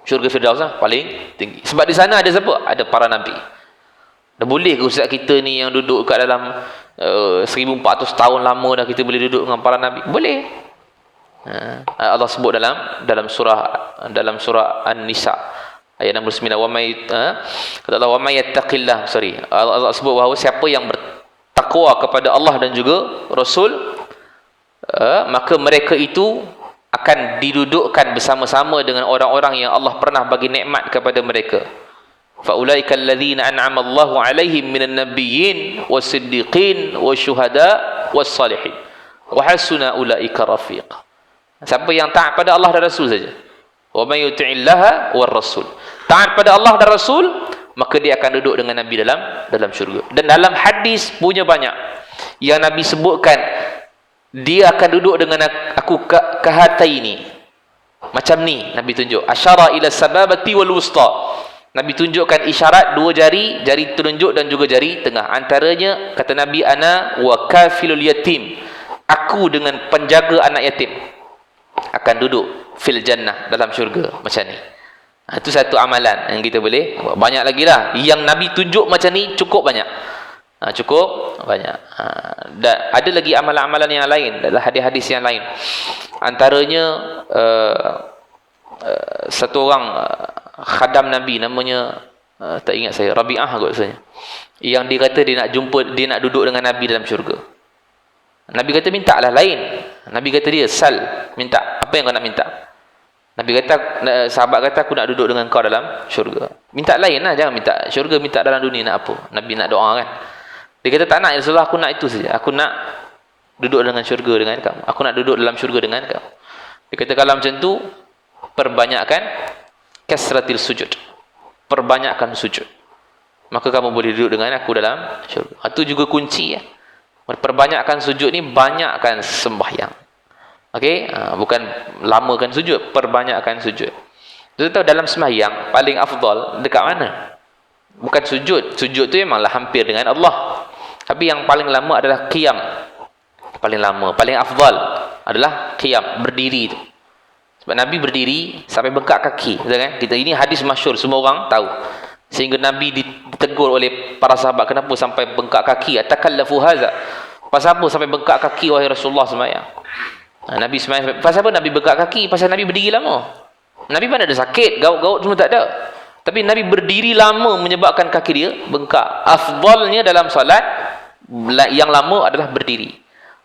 Syurga Firdaus lah paling tinggi. Sebab di sana ada siapa? Ada para nabi. Dan boleh ke ustaz kita ni yang duduk kat dalam 1400 tahun lama dah kita boleh duduk dengan para nabi? Boleh. Allah sebut dalam surah An-Nisa ayat 69, kata Allah, wa may yattaqillah, Allah sebut bahawa siapa yang bertakwa kepada Allah dan juga Rasul, maka mereka itu akan didudukkan bersama-sama dengan orang-orang yang Allah pernah bagi nikmat kepada mereka. Fa ulaika alladzina an'ama Allahu 'alaihim minan nabiyyin was-siddiqin wasyuhada was-salihin wa hasuna ulaika rafiqa. Siapa yang taat pada Allah dan Rasul saja. Wa may yuti'illaha war rasul. Taat pada Allah dan Rasul, maka dia akan duduk dengan Nabi dalam syurga. Dan dalam hadis punya banyak yang Nabi sebutkan, dia akan duduk dengan aku kahatai ini. Macam ni Nabi tunjuk. Asyara ila sababati wal wusta. Nabi tunjukkan isyarat dua jari, jari telunjuk dan juga jari tengah. Antaranya kata Nabi, ana wa kafilul yatim. Aku dengan penjaga anak yatim akan duduk fil jannah dalam syurga macam ni. Itu satu amalan yang kita boleh buat. Banyak lagi lah yang Nabi tunjuk macam ni, cukup banyak. Cukup banyak. Dan ada lagi amalan-amalan yang lain, adalah hadis-hadis yang lain. Antaranya satu orang khadam Nabi, namanya tak ingat saya, Rabi'ah kot rasanya, yang dia kata dia nak duduk dengan Nabi dalam syurga. Nabi kata minta lah lain. Nabi kata dia sal, minta apa yang kau nak minta. Nabi kata, sahabat kata, aku nak duduk dengan kau dalam syurga. Minta lain lah, jangan minta syurga, minta dalam dunia nak apa? Nabi nak doa kan. Dia kata, tak nak ya Rasulullah, aku nak itu saja. Aku nak duduk dengan syurga dengan kamu. Aku nak duduk dalam syurga dengan kamu. Dia kata, kalau macam tu, perbanyakkan kasratil sujud. Perbanyakkan sujud. Maka kamu boleh duduk dengan aku dalam syurga. Itu juga kunci ya. Perbanyakkan sujud ni, banyakkan sembahyang. Okey, bukan lamakan sujud, perbanyakkan sujud. Kita tahu dalam sembahyang paling afdal dekat mana? Bukan sujud. Sujud tu memanglah hampir dengan Allah. Tapi yang paling lama adalah qiyam. Paling lama, paling afdal adalah qiyam, berdiri tu. Sebab Nabi berdiri sampai bengkak kaki, betul kan? Kita ini hadis masyhur, semua orang tahu. Sehingga Nabi ditegur oleh para sahabat, kenapa sampai bengkak kaki? Atakallafu hadza. Pasal apa sampai bengkak kaki wahai Rasulullah sembahyang? Nabi sembahyang. Pasal apa Nabi bengkak kaki? Pasal Nabi berdiri lama. Nabi mana ada sakit, gaut-gaut semua tak ada. Tapi Nabi berdiri lama menyebabkan kaki dia bengkak. Afdalnya dalam solat yang lama adalah berdiri,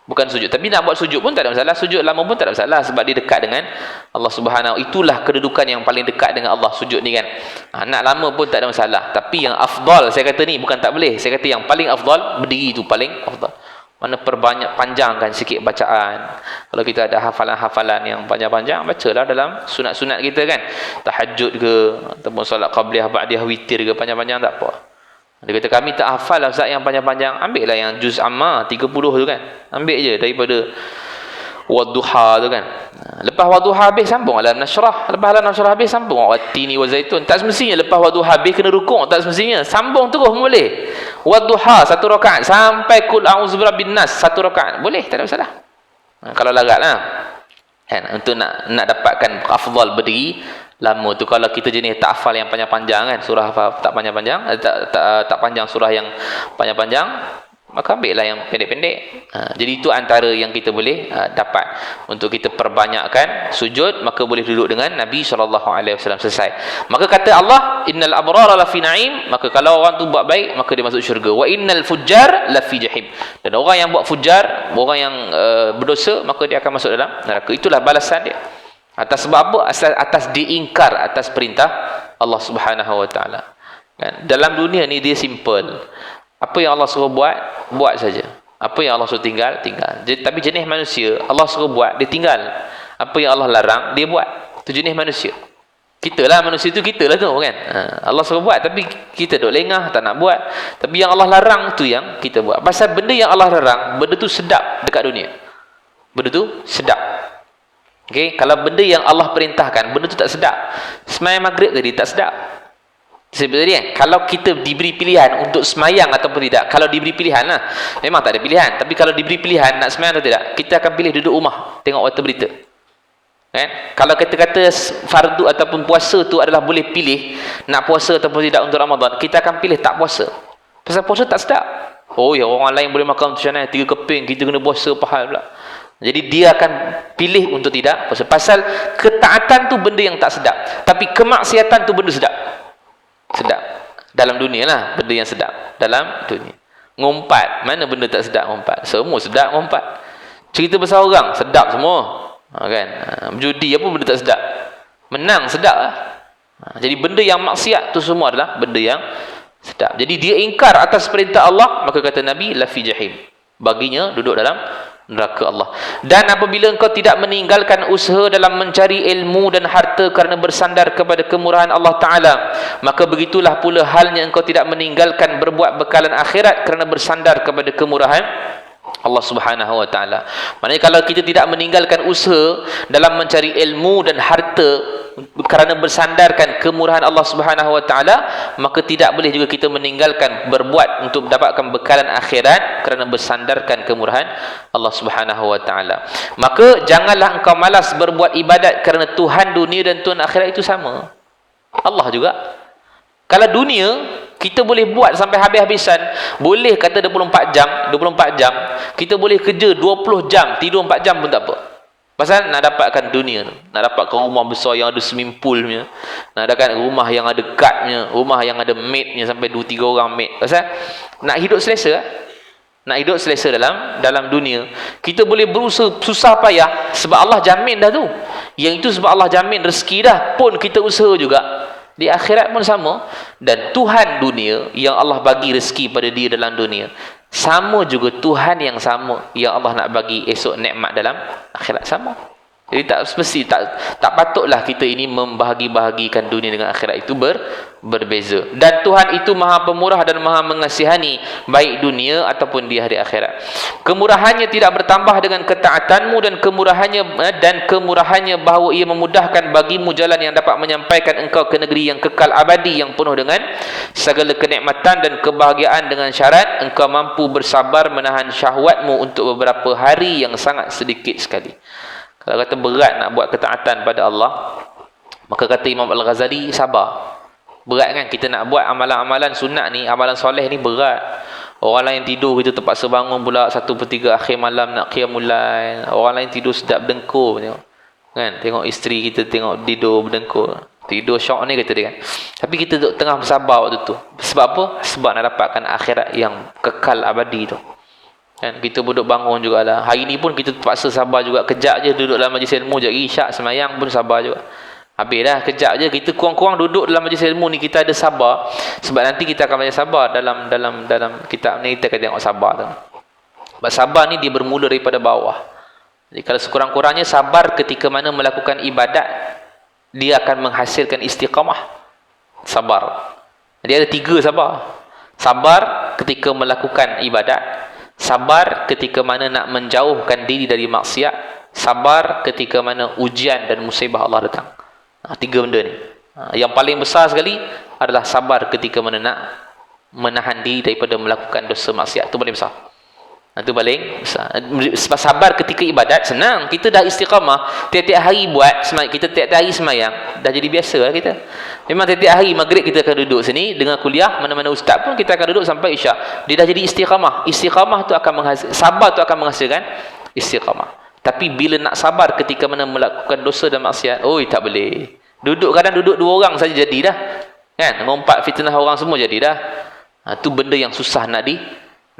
bukan sujud. Tapi nak buat sujud pun tak ada masalah, sujud lama pun tak ada masalah, sebab dia dekat dengan Allah Subhanahu. Itulah kedudukan yang paling dekat dengan Allah, sujud ni kan. Nak lama pun tak ada masalah. Tapi yang afdal, saya kata ni bukan tak boleh, saya kata yang paling afdal berdiri tu paling afdal. Mana panjangkan sikit bacaan. Kalau kita ada hafalan-hafalan yang panjang-panjang, bacalah dalam sunat-sunat kita kan. Tahajud ke, ataupun solat qabliyah, ba'diyah, witir ke, panjang-panjang tak apa. Dia kata, kami tak hafal Ustaz yang panjang-panjang. Ambil lah yang juz amma 30 tu kan. Ambil je daripada wadduha tu kan. Lepas wadduha habis sambung alam nasyrah. Lepas alam nasyrah habis sambung wattini wa zaitun. Tak semestinya lepas wadduha habis kena rukuk, tak semestinya. Sambung terus boleh. Wadduha 1 rakaat sampai kul a'udzu birabbin nas 1 rakaat. Boleh, tak ada masalah. Kalau laratlah. Kan, untuk nak dapatkan afdal berdiri lama tu. Kalau kita jenis tak hafal yang panjang-panjang kan, surah tak panjang-panjang, tak panjang surah yang panjang-panjang, maka ambillah yang pendek-pendek. Jadi itu antara yang kita boleh dapat untuk kita perbanyakkan sujud, maka boleh duduk dengan Nabi SAW. Selesai. Maka kata Allah, innal abrara lafi na'im, maka kalau orang tu buat baik, maka dia masuk syurga. Wa innal fujjar lafi jahim. Dan orang yang buat fujar, orang yang berdosa, maka dia akan masuk dalam neraka. Itulah balasan dia. Atas sebab apa? Atas diingkar atas perintah Allah Subhanahu Wa Taala. Kan? Dalam dunia ni dia simple. Apa yang Allah suruh buat saja. Apa yang Allah suruh tinggal. Tapi jenis manusia, Allah suruh buat, dia tinggal. Apa yang Allah larang, dia buat. Itu jenis manusia. Kita lah manusia tu, kita lah tu kan. Allah suruh buat, tapi kita duk lengah, tak nak buat. Tapi yang Allah larang tu yang kita buat. Pasal benda yang Allah larang, benda tu sedap dekat dunia. Benda tu sedap. Okay? Kalau benda yang Allah perintahkan, benda tu tak sedap. Sembahyang maghrib tadi tak sedap. Sebenarnya kalau kita diberi pilihan untuk semayang ataupun tidak, kalau diberi pilihan lah, memang tak ada pilihan, tapi kalau diberi pilihan nak semayang atau tidak, kita akan pilih duduk rumah tengok warta berita kan? Kalau kita kata fardu ataupun puasa tu adalah boleh pilih nak puasa ataupun tidak untuk Ramadan, kita akan pilih tak puasa. Pasal puasa tak sedap. Oh ya, orang lain boleh makan macam mana 3 keping, kita kena puasa pahal pula. Jadi dia akan pilih untuk tidak puasa. Pasal ketaatan tu benda yang tak sedap, tapi kemaksiatan tu benda sedap. Sedap dalam dunia lah, benda yang sedap dalam dunia. Ngumpat, mana benda tak sedap ngumpat? Semua sedap ngumpat. Cerita pasal orang sedap semua, kan? Judi apa benda tak sedap? Menang sedap lah. Jadi benda yang maksiat tu semua adalah benda yang sedap. Jadi dia ingkar atas perintah Allah, maka kata Nabi lafi jahim, baginya duduk dalam neraka Allah. Dan apabila engkau tidak meninggalkan usaha dalam mencari ilmu dan harta kerana bersandar kepada kemurahan Allah Ta'ala, maka begitulah pula halnya engkau tidak meninggalkan berbuat bekalan akhirat kerana bersandar kepada kemurahan Allah Subhanahu Wa Ta'ala. Maknanya kalau kita tidak meninggalkan usaha dalam mencari ilmu dan harta kerana bersandarkan kemurahan Allah Subhanahu Wa Ta'ala, maka tidak boleh juga kita meninggalkan berbuat untuk mendapatkan bekalan akhirat kerana bersandarkan kemurahan Allah Subhanahu Wa Ta'ala. Maka janganlah engkau malas berbuat ibadat kerana Tuhan dunia dan Tuhan akhirat itu sama. Allah juga. Kalau dunia kita boleh buat sampai habis-habisan, boleh kata 24 jam, kita boleh kerja 20 jam, tidur 4 jam pun tak apa. Pasal nak dapatkan dunia tu, nak dapatkan rumah besar yang ada swimming poolnya, nak dapatkan rumah yang ada guardnya, rumah yang ada maidnya sampai 2-3 orang maid. Pasal nak hidup selesa, nak hidup selesa dalam dunia, kita boleh berusaha susah payah sebab Allah jamin dah tu. Yang itu sebab Allah jamin rezeki dah, pun kita usaha juga. Di akhirat pun sama. Dan Tuhan dunia yang Allah bagi rezeki pada dia dalam dunia, sama juga Tuhan yang sama yang Allah nak bagi esok nikmat dalam akhirat, sama. Jadi tak patutlah kita ini membahagi-bahagikan dunia dengan akhirat, itu berbeza. Dan Tuhan itu Maha Pemurah dan Maha Mengasihani, baik dunia ataupun di hari akhirat. Kemurahannya tidak bertambah dengan ketaatanmu, dan kemurahannya bahawa ia memudahkan bagimu jalan yang dapat menyampaikan engkau ke negeri yang kekal abadi, yang penuh dengan segala kenikmatan dan kebahagiaan, dengan syarat engkau mampu bersabar menahan syahwatmu untuk beberapa hari yang sangat sedikit sekali. Kalau kata berat nak buat ketaatan pada Allah, maka kata Imam Al-Ghazali, sabar. Berat kan kita nak buat amalan-amalan sunat ni, amalan soleh ni berat. Orang lain tidur, kita terpaksa bangun pula 1/3 akhir malam nak qiyamul lail. Orang lain tidur sedap berdengkur kan, tengok isteri kita tengok tidur berdengkur, tidur syok ni kata dia kan. Tapi kita duduk tengah bersabar waktu tu. Sebab apa? Sebab nak dapatkan akhirat yang kekal abadi tu. Kan, kita duduk bangun jugalah. Hari ni pun kita terpaksa sabar juga. Kejap je duduk dalam majlis ilmu, sekejap isyak semayang pun sabar juga. Habis dah, kejap je kita kurang-kurang duduk dalam majlis ilmu ni, kita ada sabar. Sebab nanti kita akan belajar sabar dalam kitab ni, kita akan tengok sabar tu. Sebab sabar ni dia bermula daripada bawah. Jadi kalau sekurang-kurangnya sabar ketika mana melakukan ibadat, dia akan menghasilkan istiqamah. Sabar. Jadi ada 3 sabar. Sabar ketika melakukan ibadat, sabar ketika mana nak menjauhkan diri dari maksiat, sabar ketika mana ujian dan musibah Allah datang. 3 benda ni. Yang paling besar sekali adalah sabar ketika mana nak menahan diri daripada melakukan dosa maksiat. Itu paling besar. Itu paling besar. Sebab sabar ketika ibadat senang, kita dah istiqamah, tiap-tiap hari buat, kita tiap-tiap hari semayang, dah jadi biasa lah kita. Memang tiap-tiap hari maghrib kita akan duduk sini dengar kuliah, mana-mana ustaz pun kita akan duduk sampai isyak. Dia dah jadi istiqamah. Istiqamah tu akan sabar tu akan menghasilkan istiqamah. Tapi bila nak sabar ketika mana melakukan dosa dan maksiat, tak boleh. Kadang duduk 2 orang saja jadi dah. Kan? Ngompak fitnah orang semua jadi dah. Tu benda yang susah nak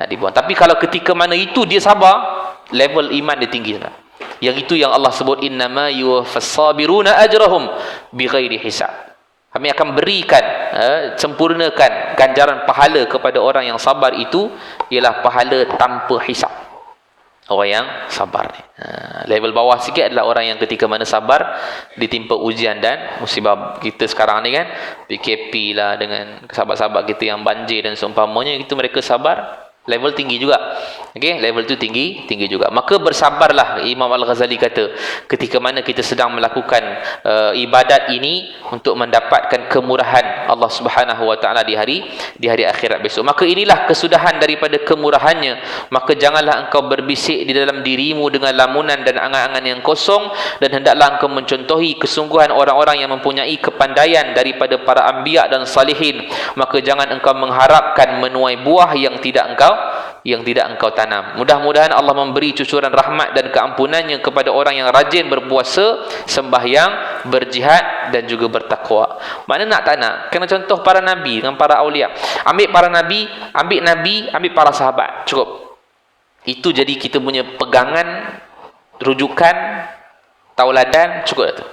dibuang. Tapi kalau ketika mana itu dia sabar, level iman dia tinggi sangat. Yang itu yang Allah sebut, innama yuwaffas sabiruna ajrahum bighairi hisab. Kami akan berikan, sempurnakan ganjaran pahala kepada orang yang sabar, itu ialah pahala tanpa hisab. Orang yang sabar ni. Level bawah sikit adalah orang yang ketika mana sabar ditimpa ujian dan musibah. Kita sekarang ni kan, PKP lah dengan sahabat-sahabat kita yang banjir dan seumpamanya, itu mereka sabar. Level tinggi juga. Okey, level tu tinggi juga. Maka bersabarlah, Imam Al-Ghazali kata, ketika mana kita sedang melakukan ibadat ini untuk mendapatkan kemurahan Allah Subhanahu wa taala di hari akhirat besok. Maka inilah kesudahan daripada kemurahannya. Maka janganlah engkau berbisik di dalam dirimu dengan lamunan dan angan-angan yang kosong, dan hendaklah engkau mencontohi kesungguhan orang-orang yang mempunyai kepandaian daripada para anbiya dan salihin. Maka jangan engkau mengharapkan menuai buah yang tidak engkau tanam. Mudah-mudahan Allah memberi cucuran rahmat dan keampunannya kepada orang yang rajin berpuasa, sembahyang, berjihad dan juga bertakwa. Mana nak tak nak, kena contoh para nabi dengan para aulia. Ambil para nabi, ambil para sahabat, cukup. Itu jadi kita punya pegangan, rujukan, tauladan, cukup dah tu.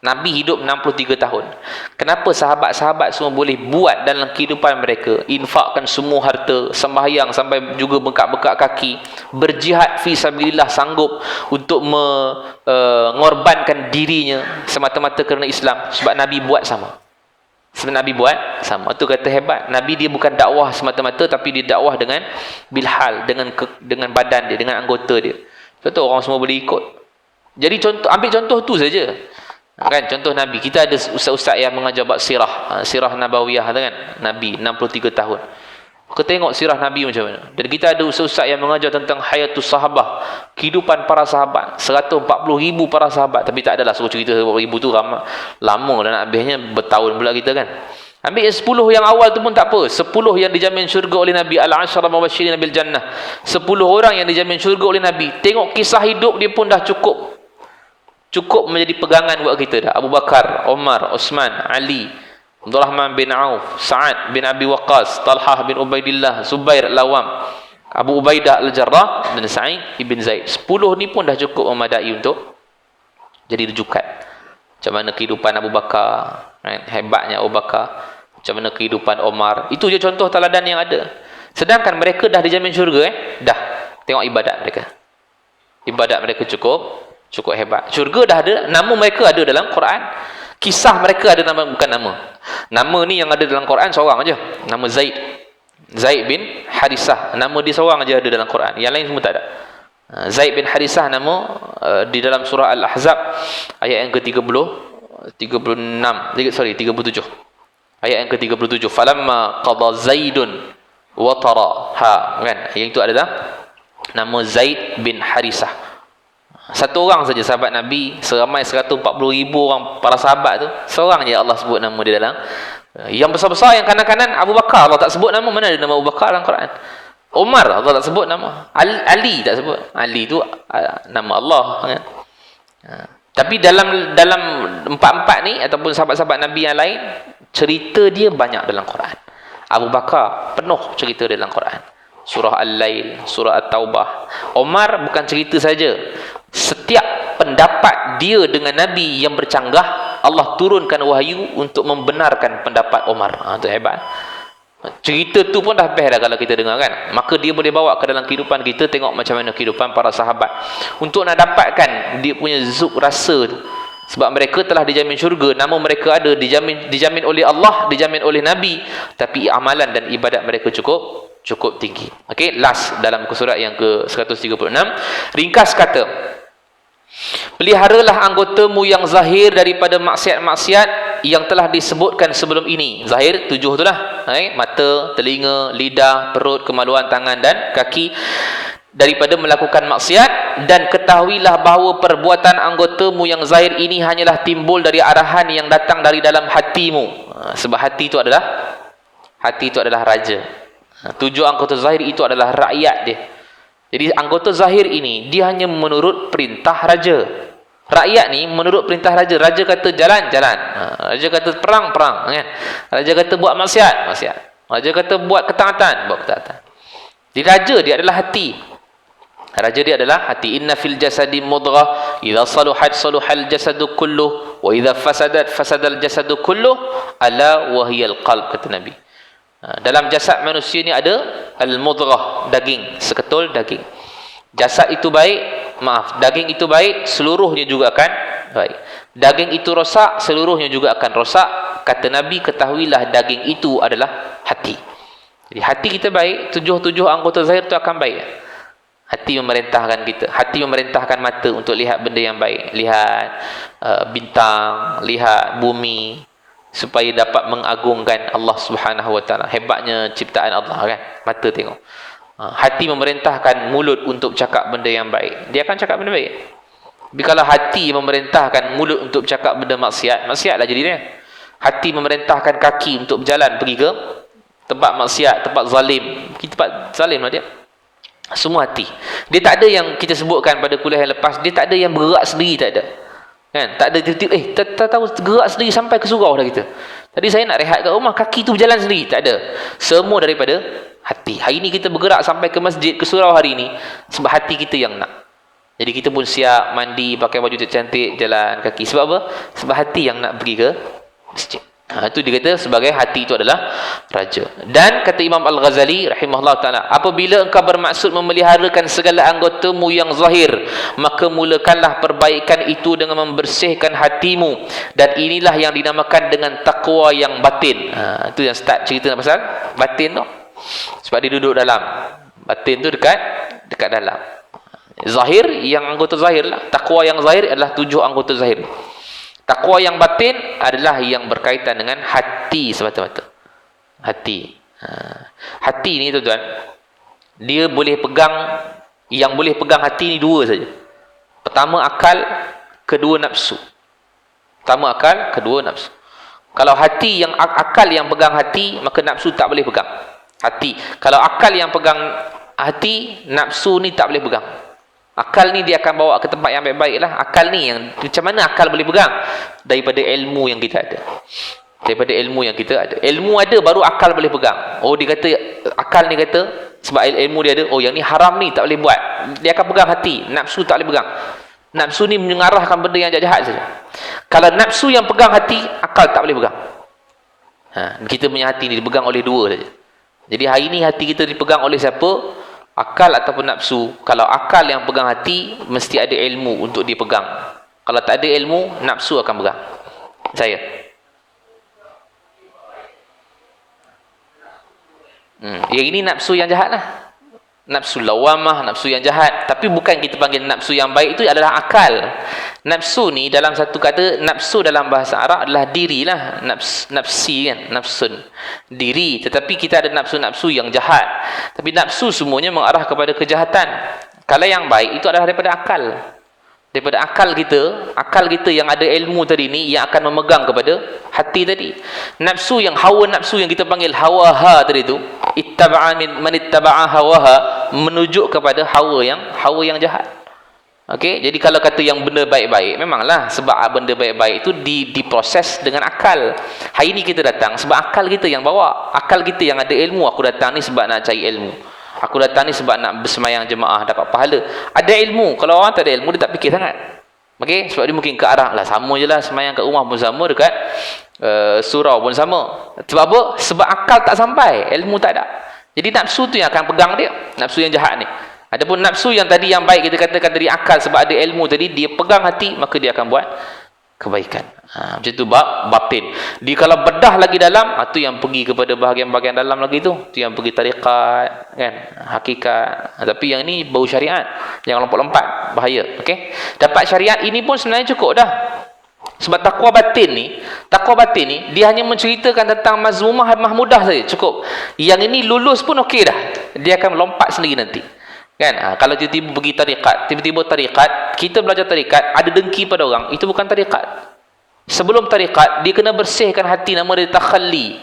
Nabi hidup 63 tahun. Kenapa sahabat-sahabat semua boleh buat dalam kehidupan mereka? Infakkan semua harta, sembahyang sampai juga bengkak-bengkak kaki, berjihad fi sabilillah, sanggup untuk mengorbankan dirinya semata-mata kerana Islam. Sebab Nabi buat sama. Itu kata hebat. Nabi dia bukan dakwah semata-mata, tapi dia dakwah dengan bilhal, dengan badan dia, dengan anggota dia. Sebab tu orang semua boleh ikut. Jadi ambil contoh tu saja. Kan, contoh Nabi, kita ada ustaz-ustaz yang mengajar bab sirah nabawiyah kan, Nabi 63 tahun. Kita tengok sirah Nabi macam mana. Dan kita ada ustaz-ustaz yang mengajar tentang hayatus sahabah, kehidupan para sahabat, 140,000 para sahabat. Tapi tak adalah suruh cerita 140,000 tu ramai, lama dan nak habisnya bertahun pula kita kan. Ambil 10 yang awal tu pun tak apa. 10 yang dijamin syurga oleh Nabi, al-'ashara mubasysyirin bil jannah. 10 orang yang dijamin syurga oleh Nabi. Tengok kisah hidup dia pun dah cukup menjadi pegangan buat kita dah. Abu Bakar, Umar, Osman, Ali, Abdul Rahman bin Auf, Sa'ad bin Abi Waqqas, Talhah bin Ubaidillah, Zubair al-Awwam, Abu Ubaidah al-Jarrah dan Sa'id ibn Zaid. 10 ni pun dah cukup memadai jadi rujukan. Macam mana kehidupan Abu Bakar, kan? Hebatnya Abu Bakar. Macam mana kehidupan Omar. Itu je contoh teladan yang ada. Sedangkan mereka dah dijamin syurga, dah. Tengok ibadat mereka. Ibadat mereka cukup hebat. Syurga dah ada, nama mereka ada dalam Quran. Kisah mereka ada nama, bukan nama. Nama ni yang ada dalam Quran seorang aja. Nama Zaid bin Harisah. Nama dia seorang aja ada dalam Quran. Yang lain semua tak ada. Zaid bin Harisah nama di dalam surah Al-Ahzab ayat yang ke-37. Ayat yang ke-37. Falamma qada Zaidun wa taraha, kan? Yang itu adalah nama Zaid bin Harisah. Satu orang saja sahabat Nabi, seramai 140,000 orang para sahabat tu, seorang je Allah sebut nama dia dalam. Yang besar-besar, yang kanan-kanan Abu Bakar Allah tak sebut nama. Mana ada nama Abu Bakar dalam Quran? Umar Allah tak sebut nama. Ali tak sebut. Ali tu nama Allah, kan? Tapi dalam empat-empat ni ataupun sahabat-sahabat Nabi yang lain, cerita dia banyak dalam Quran. Abu Bakar penuh cerita dalam Quran. Surah Al-Lail, surah At-Taubah. Umar bukan cerita saja. Setiap pendapat dia dengan Nabi yang bercanggah, Allah turunkan wahyu untuk membenarkan pendapat Umar. Itu hebat. Cerita tu pun dah best dah kalau kita dengar, kan? Maka dia boleh bawa ke dalam kehidupan kita. Tengok macam mana kehidupan para sahabat untuk nak dapatkan dia punya zuk rasa tu. Sebab mereka telah dijamin syurga, nama mereka ada, dijamin oleh Allah, dijamin oleh Nabi, tapi amalan dan ibadat mereka cukup tinggi. Okey, last dalam muka surat yang ke-136, ringkas kata, peliharalah anggotamu yang zahir daripada maksiat-maksiat yang telah disebutkan sebelum ini. Zahir 7 itulah, mata, telinga, lidah, perut, kemaluan tangan dan kaki, daripada melakukan maksiat. Dan ketahuilah bahawa perbuatan anggotamu yang zahir ini hanyalah timbul dari arahan yang datang dari dalam hatimu. Sebab hati itu adalah raja. 7 anggota zahir itu adalah rakyat dia. Jadi anggota zahir ini dia hanya menurut perintah raja. Rakyat ni menurut perintah raja. Raja kata jalan, jalan. Raja kata perang, perang, kan? Raja kata buat maksiat, maksiat. Raja kata buat ketaatan, buat ketaatan. Jadi raja dia adalah hati. Raja dia adalah hati. Inna fil jasadi mudghah, idza saluhat saluhal jasadu kulluh, wa idza fasadat fasadal jasadu kulluh, ala wa hiyal qalb, kata Nabi. Dalam jasad manusia ni ada al-mudghah, daging, seketul daging. Jasad itu baik, daging itu baik, seluruhnya juga akan baik. Daging itu rosak, seluruhnya juga akan rosak. Kata Nabi, ketahuilah daging itu adalah hati. Jadi hati kita baik, 7 anggota zahir itu akan baik. Hati memerintahkan kita. Hati memerintahkan mata untuk lihat benda yang baik. Lihat bintang, lihat bumi, supaya dapat mengagungkan Allah Subhanahu Wa Taala. Hebatnya ciptaan Allah, kan? Mata tengok. Hati memerintahkan mulut untuk cakap benda yang baik. Dia akan cakap benda baik. Tapi kalau hati memerintahkan mulut untuk cakap benda maksiat, maksiatlah jadi dia. Hati memerintahkan kaki untuk berjalan pergi ke tempat maksiat, tempat zalim. Tempat zalim lah dia. Semua hati. Dia tak ada yang kita sebutkan pada kuliah yang lepas, dia tak ada yang bergerak sendiri, tak ada. Kan? Tak ada tiba-tiba tak tahu gerak sendiri sampai ke surau dah kita. Tadi saya nak rehat kat rumah, kaki tu berjalan sendiri, tak ada. Semua daripada hati. Hari ni kita bergerak sampai ke masjid, ke surau hari ni sebab hati kita yang nak. Jadi kita pun siap mandi, pakai baju cantik, jalan kaki. Sebab apa? Sebab hati yang nak pergi ke masjid. Itu dikata sebagai hati itu adalah raja. Dan kata Imam Al-Ghazali rahimahullah ta'ala, apabila engkau bermaksud memeliharakan segala anggotamu yang zahir, maka mulakanlah perbaikan itu dengan membersihkan hatimu. Dan inilah yang dinamakan dengan takwa yang batin. Itu yang start cerita pasal batin tu. Sebab dia duduk dalam. Batin tu dekat dalam. Zahir, yang anggota zahir lah. Takwa yang zahir adalah 7 anggota zahir. Takwa yang batin adalah yang berkaitan dengan hati semata-mata. Hati. Hati ni tuan-tuan, dia boleh pegang, yang boleh pegang hati ni 2 saja. Pertama akal, kedua nafsu. Pertama akal, kedua nafsu. Kalau hati yang akal yang pegang hati, maka nafsu tak boleh pegang hati. Kalau akal yang pegang hati, nafsu ni tak boleh pegang. Akal ni dia akan bawa ke tempat yang baik-baik lah. Akal ni yang, macam mana akal boleh pegang? Daripada ilmu yang kita ada. Daripada ilmu yang kita ada. Ilmu ada baru akal boleh pegang. Oh, dia kata, akal ni kata, sebab ilmu dia ada, oh yang ni haram ni tak boleh buat. Dia akan pegang hati, nafsu tak boleh pegang. Nafsu ni mengarahkan benda yang jahat saja. Kalau nafsu yang pegang hati, akal tak boleh pegang. Kita punya hati ni dipegang oleh dua saja. Jadi hari ni hati kita dipegang oleh siapa? Akal ataupun nafsu. Kalau akal yang pegang hati, mesti ada ilmu untuk dipegang. Kalau tak ada ilmu, nafsu akan pegang. Saya. Yang ini nafsu yang jahat lah. Nafsu lawamah, nafsu yang jahat. Tapi bukan kita panggil nafsu yang baik, itu adalah akal. Nafsu ni dalam satu kata, nafsu dalam bahasa Arab adalah diri lah. Nafsi kan, nafsun, diri. Tetapi kita ada nafsu-nafsu yang jahat. Tapi nafsu semuanya mengarah kepada kejahatan. Kalau yang baik itu adalah daripada akal. Daripada akal kita yang ada ilmu tadi ni, yang akan memegang kepada hati tadi. Nafsu yang hawa nafsu yang kita panggil hawaha tadi tu, ittaba'a man ittaba'a hawaha, menuju kepada hawa yang jahat. Okey, jadi kalau kata yang benda baik-baik, memanglah sebab benda baik-baik itu diproses dengan akal. Hari ni kita datang sebab akal kita yang bawa. Akal kita yang ada ilmu, aku datang ni sebab nak cari ilmu. Aku datang ni sebab nak bersemayang jemaah dapat pahala. Ada ilmu. Kalau orang tak ada ilmu, dia tak fikir sangat. Okey, sebab dia mungkin ke arah lah, sama je lah, semayang kat rumah pun sama, dekat surau pun sama. Sebab apa? Sebab akal tak sampai, ilmu tak ada. Jadi nafsu tu yang akan pegang dia, nafsu yang jahat ni. Adapun nafsu yang tadi yang baik, kita katakan dari akal, sebab ada ilmu tadi, dia pegang hati, maka dia akan buat kebaikan. Macam tu batin. Dia kalau bedah lagi dalam, tu yang pergi kepada bahagian-bahagian dalam lagi tu yang pergi tarikat kan, hakikat. Tapi yang ni bau syariat, jangan lompat-lompat, bahaya. Okey, dapat syariat ini pun sebenarnya cukup dah. Sebab takwa batin ni dia hanya menceritakan tentang mazmumah mahmudah saja, cukup. Yang ini lulus pun okey dah, dia akan melompat sendiri nanti. Kan? Kalau tiba-tiba pergi tarikat, kita belajar tarikat, ada dengki pada orang, itu bukan tarikat. Sebelum tarikat, dia kena bersihkan hati, nama dia takhalli.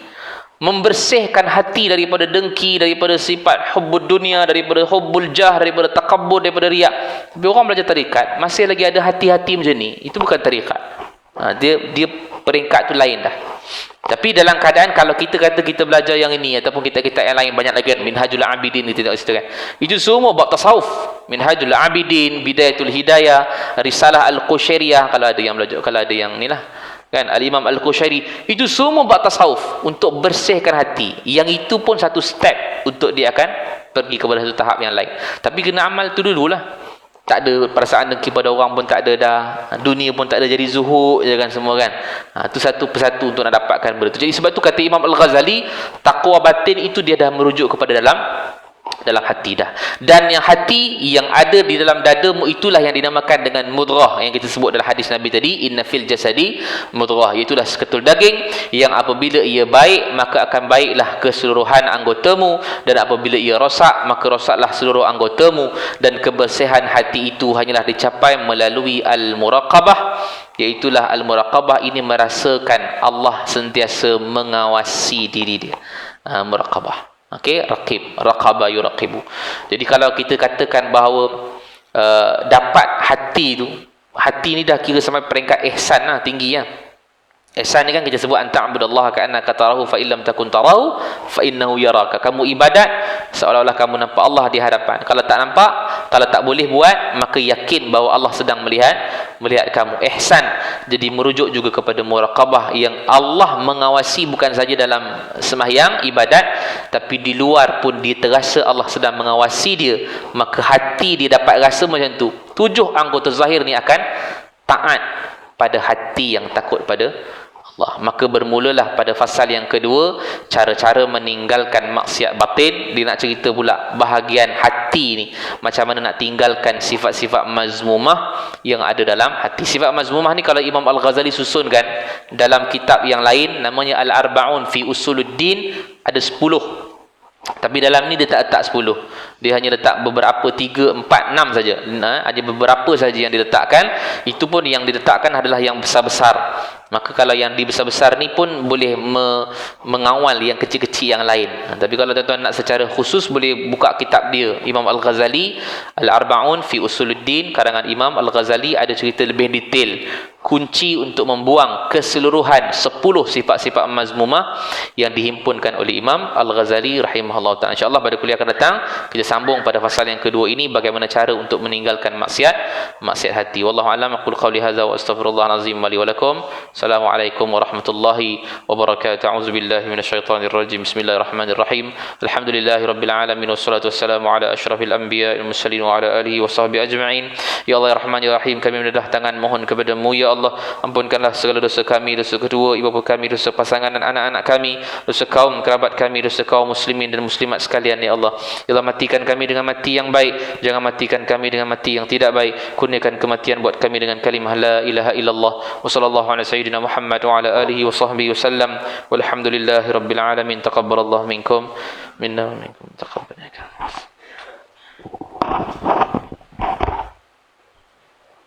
Membersihkan hati daripada dengki, daripada sifat hubbud dunia, daripada hubbul jah, daripada takabbur, daripada riak. Tapi orang belajar tarikat, masih lagi ada hati-hati macam ni, itu bukan tarikat. Dia peringkat tu lain dah. Tapi dalam keadaan kalau kita kata kita belajar yang ini ataupun kitab-kitab yang lain, banyak lagi kan, Minhajul Abidin, itu tak ceritakan. Itu semua bab tasawuf. Minhajul Abidin, Bidayatul Hidayah, Risalah Al-Qushairiyah, kalau ada yang belajar, kalau ada yang ni lah kan, Al-Imam Al-Qushairi, itu semua bab tasawuf untuk bersihkan hati. Yang itu pun satu step untuk dia akan pergi kepada satu tahap yang lain. Tapi kena amal tu dululah. Tak ada perasaan dengki pada orang pun tak ada dah. Dunia pun tak ada, jadi zuhud je kan semua kan. Itu satu persatu untuk nak dapatkan benda tu. Jadi sebab tu kata Imam Al-Ghazali, takwa batin itu dia dah merujuk kepada dalam hati dah. Dan yang hati yang ada di dalam dadamu, itulah yang dinamakan dengan mudghah, yang kita sebut dalam hadis Nabi tadi, inna fil jasadi mudghah, itulah seketul daging yang apabila ia baik, maka akan baiklah keseluruhan anggotamu, dan apabila ia rosak, maka rosaklah seluruh anggotamu. Dan kebersihan hati itu hanyalah dicapai melalui al-muraqabah, iaitulah al-muraqabah ini merasakan Allah sentiasa mengawasi diri dia. Muraqabah. Okey, raqib, raqaba yuraqibu. Jadi kalau kita katakan bahawa dapat hati ni dah kira sampai peringkat ihsan lah, tinggi lah. Ihsan ni kan kita sebut anta'budallaha ka'annaka tarahu fa illam takun tarahu fa innahu yaraka. Kamu ibadat seolah-olah kamu nampak Allah di hadapan. Kalau tak nampak, kalau tak boleh buat, maka yakin bahawa Allah sedang melihat kamu. Ihsan jadi merujuk juga kepada muraqabah, yang Allah mengawasi bukan saja dalam sembahyang ibadat, tapi di luar pun dia terasa Allah sedang mengawasi dia. Maka hati dia dapat rasa macam tu. 7 anggota zahir ni akan taat pada hati yang takut pada Allah. Maka bermulalah pada fasal yang kedua, cara-cara meninggalkan maksiat batin. Dia nak cerita pula bahagian hati ni, macam mana nak tinggalkan sifat-sifat mazmumah yang ada dalam hati. Sifat mazmumah ni kalau Imam Al-Ghazali susunkan dalam kitab yang lain, namanya Al-Arba'un fi Usuluddin, ada 10. Tapi dalam ni dia tak letak 10. Dia hanya letak beberapa, 3, 4, 6 saja. Ada beberapa saja yang diletakkan. Itu pun yang diletakkan adalah yang besar-besar. Maka kalau yang dibesar-besar ni pun boleh mengawal yang kecil-kecil yang lain. Tapi kalau tuan-tuan nak secara khusus, boleh buka kitab dia, Imam Al-Ghazali, Al-Arba'un fi Usuluddin, karangan Imam Al-Ghazali, ada cerita lebih detail kunci untuk membuang keseluruhan 10 sifat-sifat mazmumah yang dihimpunkan oleh Imam Al-Ghazali rahimahullah ta'ala. InsyaAllah pada kuliah akan datang kita sambung pada fasal yang kedua ini, bagaimana cara untuk meninggalkan maksiat hati. Wallahu a'lam. Aqul qawli hadza wa astaghfirullahal azim li wa lakum. Assalamualaikum warahmatullahi wabarakatuh. A'udzubillahi minasyaitonir rajim. Bismillahirrahmanirrahim. Alhamdulillahirabbil alamin wassalatu wassalamu ala asyrafil anbiya'il mursalin wa ala alihi washabbihi ajma'in. Ya Allah ya Rahman ya Rahim, kami mendedah tangan mohon kepadamu ya Allah, ampunkanlah segala dosa kami, dosa kedua ibu bapa kami, dosa pasangan dan anak-anak kami, dosa kaum kerabat kami, dosa kaum muslimin dan muslimat sekalian ya Allah. Ya Allah, matikan kami dengan mati yang baik, jangan matikan kami dengan mati yang tidak baik. Kurniakan kematian buat kami dengan kalimah la ilaha illallah. Wa sallallahu ala sayyidina Muhammad wa ala alihi wa sahbihi wasallam. Walhamdulillahi rabbil alamin. Taqabbalallahu minkum minna wa minkum taqabbal.